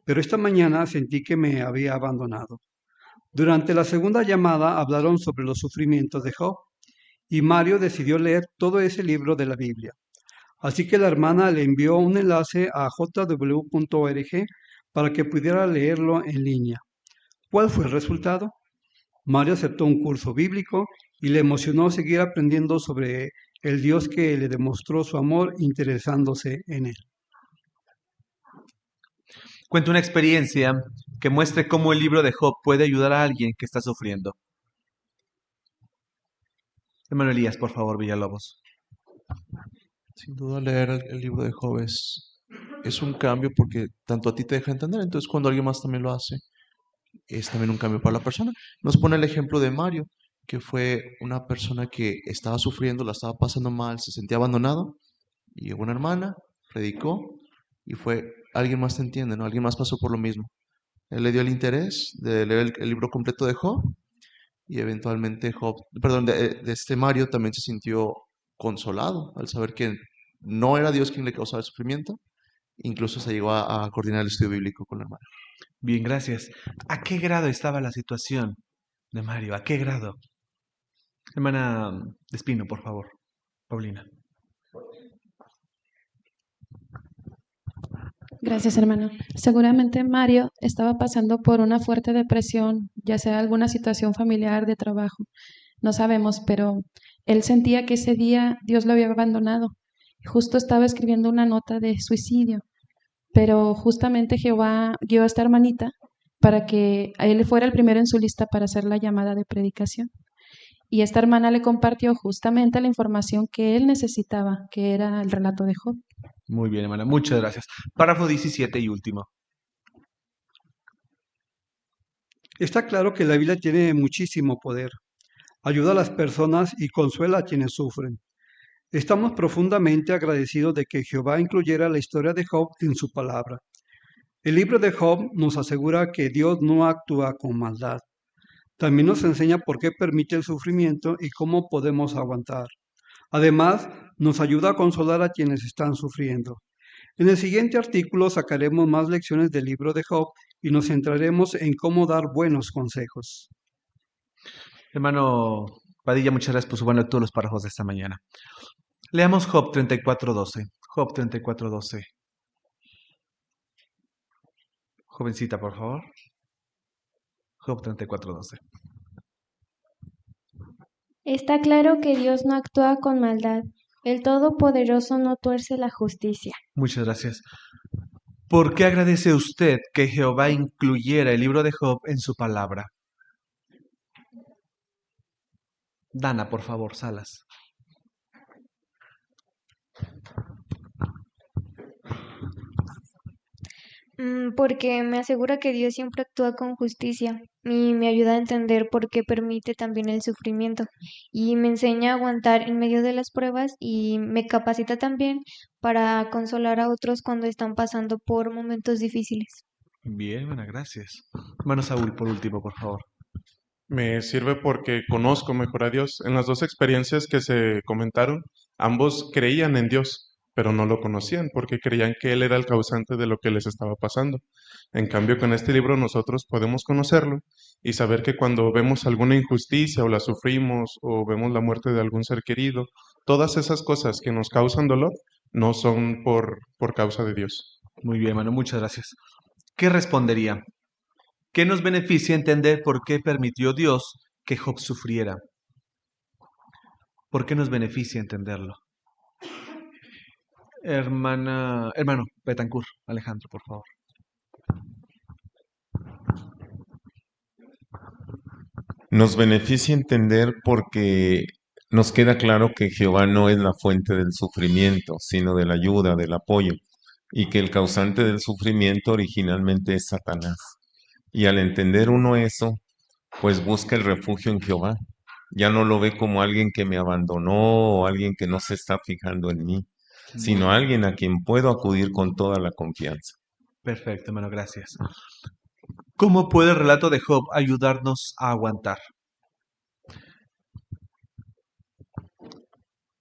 pero esta mañana sentí que me había abandonado. Durante la segunda llamada hablaron sobre los sufrimientos de Job y Mario decidió leer todo ese libro de la Biblia. Así que la hermana le envió un enlace a jw.org para que pudiera leerlo en línea. ¿Cuál fue el resultado? Mario aceptó un curso bíblico y le emocionó seguir aprendiendo sobre el Dios que le demostró su amor interesándose en él. Cuenta una experiencia que muestre cómo el libro de Job puede ayudar a alguien que está sufriendo. Hermano Elías, por favor, Villalobos. Sin duda leer el libro de Job es un cambio porque tanto a ti te deja entender, entonces cuando alguien más también lo hace, es también un cambio para la persona. Nos pone el ejemplo de Mario, que fue una persona que estaba sufriendo, la estaba pasando mal, se sentía abandonado, y llegó una hermana, predicó, y alguien más te entiende, ¿no? Alguien más pasó por lo mismo. Él le dio el interés de leer el libro completo de Job, y eventualmente Mario también se sintió consolado al saber que no era Dios quien le causaba el sufrimiento. Incluso se llegó a coordinar el estudio bíblico con la hermana. Bien, gracias. ¿A qué grado estaba la situación de Mario? ¿A qué grado? Hermana Espino, por favor. Paulina. Gracias, hermano. Seguramente Mario estaba pasando por una fuerte depresión, ya sea alguna situación familiar, de trabajo. No sabemos, pero él sentía que ese día Dios lo había abandonado. Justo estaba escribiendo una nota de suicidio, pero justamente Jehová guió a esta hermanita para que él fuera el primero en su lista para hacer la llamada de predicación. Y esta hermana le compartió justamente la información que él necesitaba, que era el relato de Job. Muy bien, hermana. Muchas gracias. Párrafo 17 y último. Está claro que la Biblia tiene muchísimo poder. Ayuda a las personas y consuela a quienes sufren. Estamos profundamente agradecidos de que Jehová incluyera la historia de Job en su palabra. El libro de Job nos asegura que Dios no actúa con maldad. También nos enseña por qué permite el sufrimiento y cómo podemos aguantar. Además, nos ayuda a consolar a quienes están sufriendo. En el siguiente artículo sacaremos más lecciones del libro de Job y nos centraremos en cómo dar buenos consejos. Hermano Padilla, muchas gracias por su buena lectura de los párrafos de esta mañana. Leamos Job 34:12. Job 34:12. Jovencita, por favor. Job 34:12. Está claro que Dios no actúa con maldad. El Todopoderoso no tuerce la justicia. Muchas gracias. ¿Por qué agradece usted que Jehová incluyera el libro de Job en su palabra? Dana, por favor, Salas. Porque me asegura que Dios siempre actúa con justicia. y me ayuda a entender por qué permite también el sufrimiento y me enseña a aguantar en medio de las pruebas y me capacita también para consolar a otros cuando están pasando por momentos difíciles. Bien, buenas gracias. Hermano Saúl, por último, por favor. Me sirve porque conozco mejor a Dios. En las dos experiencias que se comentaron, ambos creían en Dios, pero no lo conocían porque creían que Él era el causante de lo que les estaba pasando. En cambio, con este libro nosotros podemos conocerlo y saber que cuando vemos alguna injusticia o la sufrimos o vemos la muerte de algún ser querido, todas esas cosas que nos causan dolor no son por causa de Dios. Muy bien, hermano, muchas gracias. ¿Qué respondería? ¿Qué nos beneficia entender por qué permitió Dios que Job sufriera? ¿Por qué nos beneficia entenderlo? Hermano Betancourt, Alejandro, por favor. Nos beneficia entender porque nos queda claro que Jehová no es la fuente del sufrimiento, sino de la ayuda, del apoyo, y que el causante del sufrimiento originalmente es Satanás. Y al entender uno eso, pues busca el refugio en Jehová. Ya no lo ve como alguien que me abandonó o alguien que no se está fijando en mí, sino alguien a quien puedo acudir con toda la confianza. Perfecto, hermano, gracias. ¿Cómo puede el relato de Job ayudarnos a aguantar?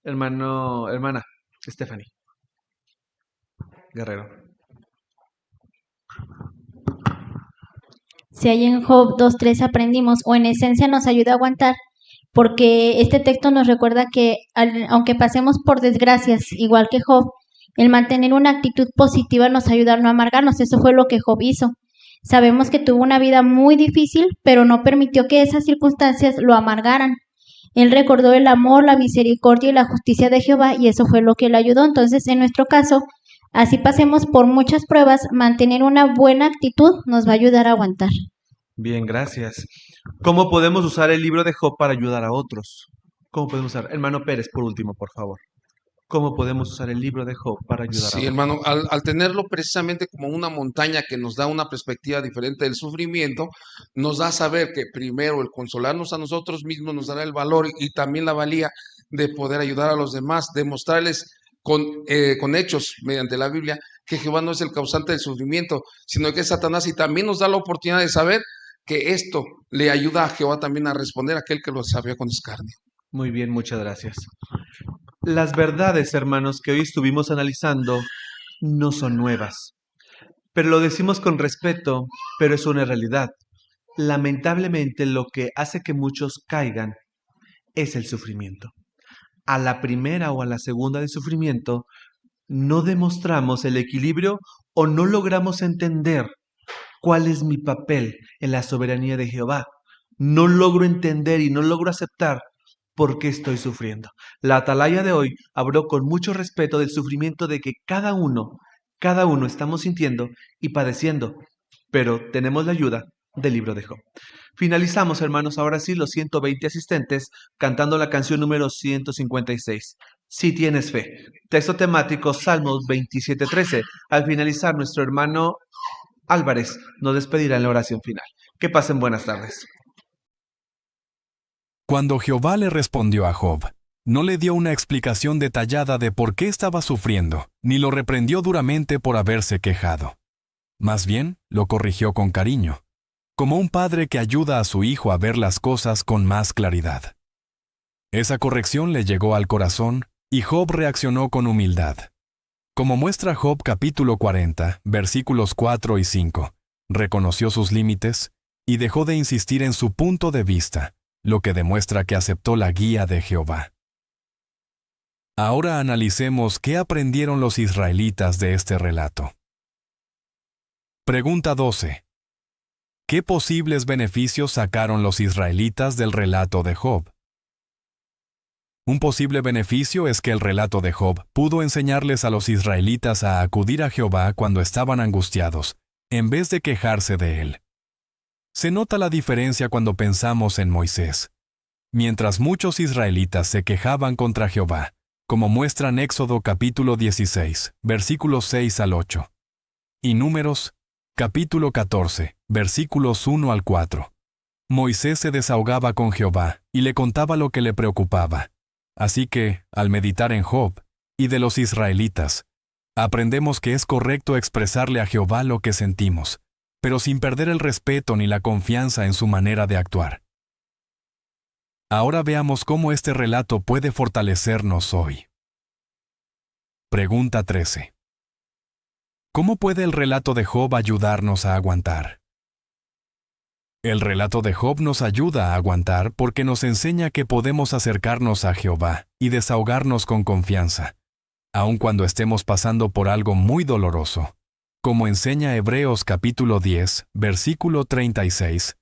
Hermana, Stephanie Guerrero. Si hay en Job 2:3 aprendimos, o en esencia nos ayuda a aguantar, porque este texto nos recuerda que aunque pasemos por desgracias, igual que Job, el mantener una actitud positiva nos ayuda a no amargarnos. Eso fue lo que Job hizo. Sabemos que tuvo una vida muy difícil, pero no permitió que esas circunstancias lo amargaran. Él recordó el amor, la misericordia y la justicia de Jehová, y eso fue lo que le ayudó. Entonces, en nuestro caso, así pasemos por muchas pruebas, mantener una buena actitud nos va a ayudar a aguantar. Bien, gracias. ¿Cómo podemos usar el libro de Job para ayudar a otros? ¿Cómo podemos usar? Hermano Pérez, por último, por favor. ¿Cómo podemos usar el libro de Job para ayudar a otros? Sí, hermano, al tenerlo precisamente como una montaña que nos da una perspectiva diferente del sufrimiento, nos da a saber que primero el consolarnos a nosotros mismos nos dará el valor y también la valía de poder ayudar a los demás, demostrarles con hechos mediante la Biblia que Jehová no es el causante del sufrimiento, sino que es Satanás, y también nos da la oportunidad de saber que esto le ayuda a Jehová también a responder a aquel que lo sabía con escarnio. Muy bien, muchas gracias. Las verdades, hermanos, que hoy estuvimos analizando no son nuevas, pero lo decimos con respeto, pero es una realidad. Lamentablemente, lo que hace que muchos caigan es el sufrimiento. A la primera o a la segunda de sufrimiento, no demostramos el equilibrio o no logramos entender cuál es mi papel en la soberanía de Jehová. No logro entender y no logro aceptar por qué estoy sufriendo. La atalaya de hoy habló con mucho respeto del sufrimiento de que cada uno estamos sintiendo y padeciendo, pero tenemos la ayuda del libro de Job. Finalizamos, hermanos, ahora sí, los 120 asistentes cantando la canción número 156. Si tienes fe. Texto temático, Salmos 27:13. Al finalizar, nuestro hermano Álvarez nos despedirá en la oración final. Que pasen buenas tardes. Cuando Jehová le respondió a Job, no le dio una explicación detallada de por qué estaba sufriendo, ni lo reprendió duramente por haberse quejado. Más bien, lo corrigió con cariño, como un padre que ayuda a su hijo a ver las cosas con más claridad. Esa corrección le llegó al corazón y Job reaccionó con humildad. Como muestra Job capítulo 40, versículos 4 y 5, reconoció sus límites y dejó de insistir en su punto de vista, lo que demuestra que aceptó la guía de Jehová. Ahora analicemos qué aprendieron los israelitas de este relato. Pregunta 12. ¿Qué posibles beneficios sacaron los israelitas del relato de Job? Un posible beneficio es que el relato de Job pudo enseñarles a los israelitas a acudir a Jehová cuando estaban angustiados, en vez de quejarse de él. Se nota la diferencia cuando pensamos en Moisés. Mientras muchos israelitas se quejaban contra Jehová, como muestran Éxodo capítulo 16, versículos 6 al 8, y Números capítulo 14, versículos 1 al 4, Moisés se desahogaba con Jehová y le contaba lo que le preocupaba. Así que, al meditar en Job y de los israelitas, aprendemos que es correcto expresarle a Jehová lo que sentimos, pero sin perder el respeto ni la confianza en su manera de actuar. Ahora veamos cómo este relato puede fortalecernos hoy. Pregunta 13. ¿Cómo puede el relato de Job ayudarnos a aguantar? El relato de Job nos ayuda a aguantar porque nos enseña que podemos acercarnos a Jehová y desahogarnos con confianza, aun cuando estemos pasando por algo muy doloroso. Como enseña Hebreos capítulo 10, versículo 36,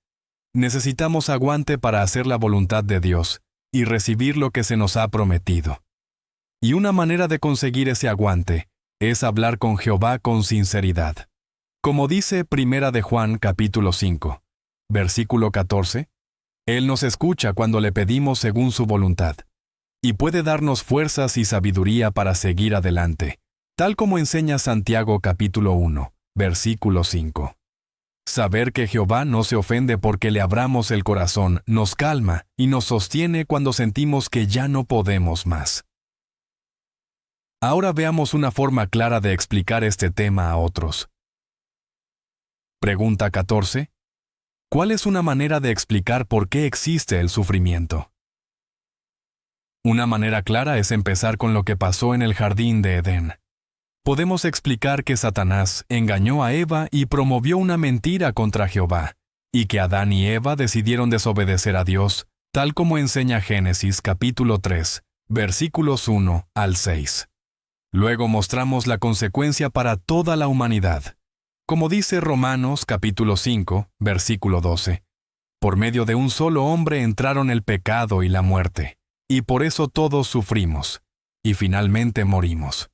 necesitamos aguante para hacer la voluntad de Dios y recibir lo que se nos ha prometido. Y una manera de conseguir ese aguante es hablar con Jehová con sinceridad. Como dice Primera de Juan capítulo 5, versículo 14, Él nos escucha cuando le pedimos según su voluntad, y puede darnos fuerzas y sabiduría para seguir adelante, tal como enseña Santiago capítulo 1, versículo 5. Saber que Jehová no se ofende porque le abramos el corazón nos calma y nos sostiene cuando sentimos que ya no podemos más. Ahora veamos una forma clara de explicar este tema a otros. Pregunta 14. ¿Cuál es una manera de explicar por qué existe el sufrimiento? Una manera clara es empezar con lo que pasó en el jardín de Edén. Podemos explicar que Satanás engañó a Eva y promovió una mentira contra Jehová, y que Adán y Eva decidieron desobedecer a Dios, tal como enseña Génesis capítulo 3, versículos 1 al 6. Luego mostramos la consecuencia para toda la humanidad. Como dice Romanos capítulo 5, versículo 12, por medio de un solo hombre entraron el pecado y la muerte, y por eso todos sufrimos, y finalmente morimos.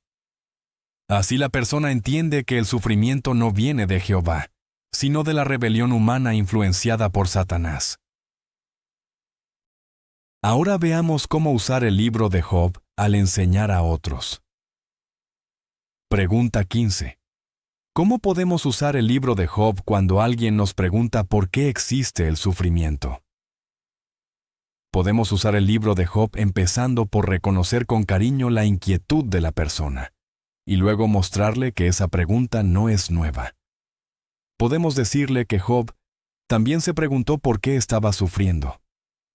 Así la persona entiende que el sufrimiento no viene de Jehová, sino de la rebelión humana influenciada por Satanás. Ahora veamos cómo usar el libro de Job al enseñar a otros. Pregunta 15. ¿Cómo podemos usar el libro de Job cuando alguien nos pregunta por qué existe el sufrimiento? Podemos usar el libro de Job empezando por reconocer con cariño la inquietud de la persona, y luego mostrarle que esa pregunta no es nueva. Podemos decirle que Job también se preguntó por qué estaba sufriendo,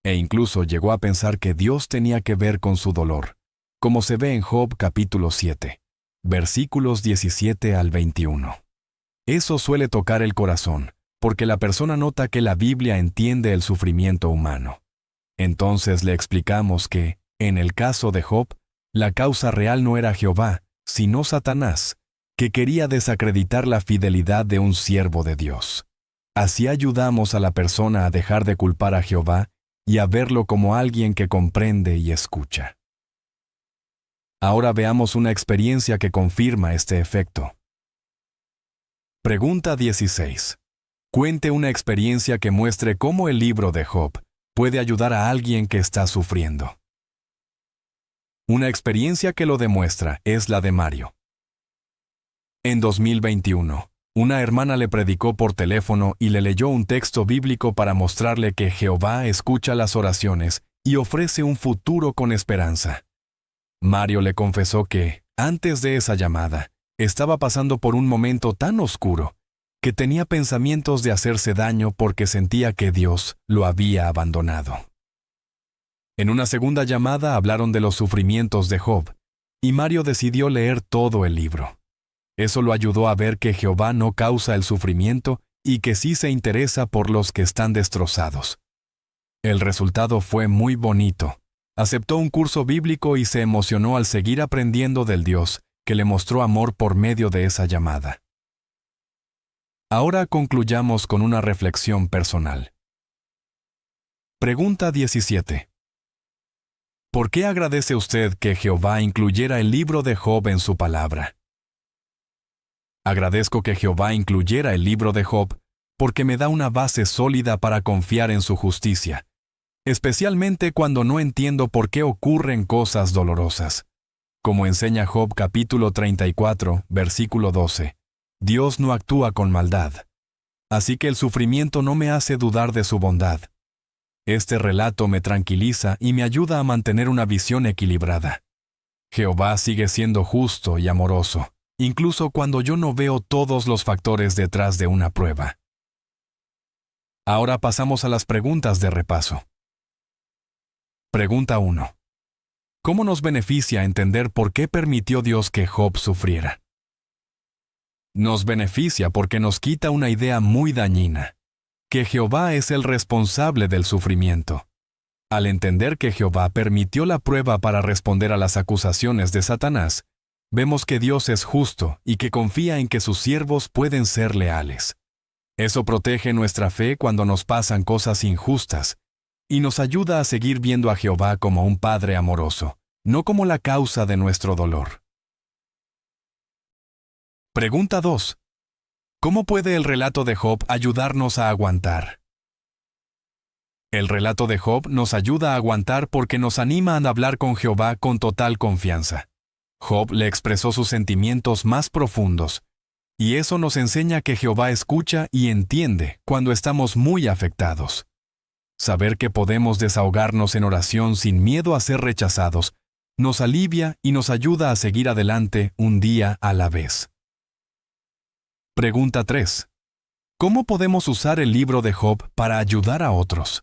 e incluso llegó a pensar que Dios tenía que ver con su dolor, como se ve en Job capítulo 7. Versículos 17 al 21. Eso suele tocar el corazón, porque la persona nota que la Biblia entiende el sufrimiento humano. Entonces le explicamos que, en el caso de Job, la causa real no era Jehová, sino Satanás, que quería desacreditar la fidelidad de un siervo de Dios. Así ayudamos a la persona a dejar de culpar a Jehová y a verlo como alguien que comprende y escucha. Ahora veamos una experiencia que confirma este efecto. Pregunta 16. Cuente una experiencia que muestre cómo el libro de Job puede ayudar a alguien que está sufriendo. Una experiencia que lo demuestra es la de Mario. En 2021, una hermana le predicó por teléfono y le leyó un texto bíblico para mostrarle que Jehová escucha las oraciones y ofrece un futuro con esperanza. Mario le confesó que, antes de esa llamada, estaba pasando por un momento tan oscuro que tenía pensamientos de hacerse daño porque sentía que Dios lo había abandonado. En una segunda llamada hablaron de los sufrimientos de Job, y Mario decidió leer todo el libro. Eso lo ayudó a ver que Jehová no causa el sufrimiento y que sí se interesa por los que están destrozados. El resultado fue muy bonito. Aceptó un curso bíblico y se emocionó al seguir aprendiendo del Dios que le mostró amor por medio de esa llamada. Ahora concluyamos con una reflexión personal. Pregunta 17. ¿Por qué agradece usted que Jehová incluyera el libro de Job en su palabra? Agradezco que Jehová incluyera el libro de Job porque me da una base sólida para confiar en su justicia, especialmente cuando no entiendo por qué ocurren cosas dolorosas. Como enseña Job capítulo 34, versículo 12, Dios no actúa con maldad. así que el sufrimiento no me hace dudar de su bondad. Este relato me tranquiliza y me ayuda a mantener una visión equilibrada. Jehová sigue siendo justo y amoroso, incluso cuando yo no veo todos los factores detrás de una prueba. Ahora pasamos a las preguntas de repaso. Pregunta 1. ¿Cómo nos beneficia entender por qué permitió Dios que Job sufriera? Nos beneficia porque nos quita una idea muy dañina, que Jehová es el responsable del sufrimiento. Al entender que Jehová permitió la prueba para responder a las acusaciones de Satanás, vemos que Dios es justo y que confía en que sus siervos pueden ser leales. Eso protege nuestra fe cuando nos pasan cosas injustas y nos ayuda a seguir viendo a Jehová como un Padre amoroso, no como la causa de nuestro dolor. Pregunta 2. ¿Cómo puede el relato de Job ayudarnos a aguantar? El relato de Job nos ayuda a aguantar porque nos anima a hablar con Jehová con total confianza. Job le expresó sus sentimientos más profundos, y eso nos enseña que Jehová escucha y entiende cuando estamos muy afectados. Saber que podemos desahogarnos en oración sin miedo a ser rechazados nos alivia y nos ayuda a seguir adelante un día a la vez. Pregunta 3. ¿Cómo podemos usar el libro de Job para ayudar a otros?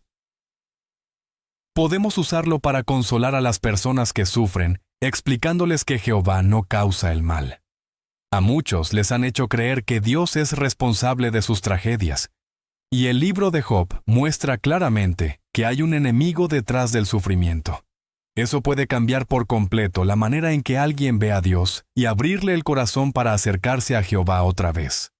Podemos usarlo para consolar a las personas que sufren, explicándoles que Jehová no causa el mal. A muchos les han hecho creer que Dios es responsable de sus tragedias, y el libro de Job muestra claramente que hay un enemigo detrás del sufrimiento. Eso puede cambiar por completo la manera en que alguien ve a Dios y abrirle el corazón para acercarse a Jehová otra vez.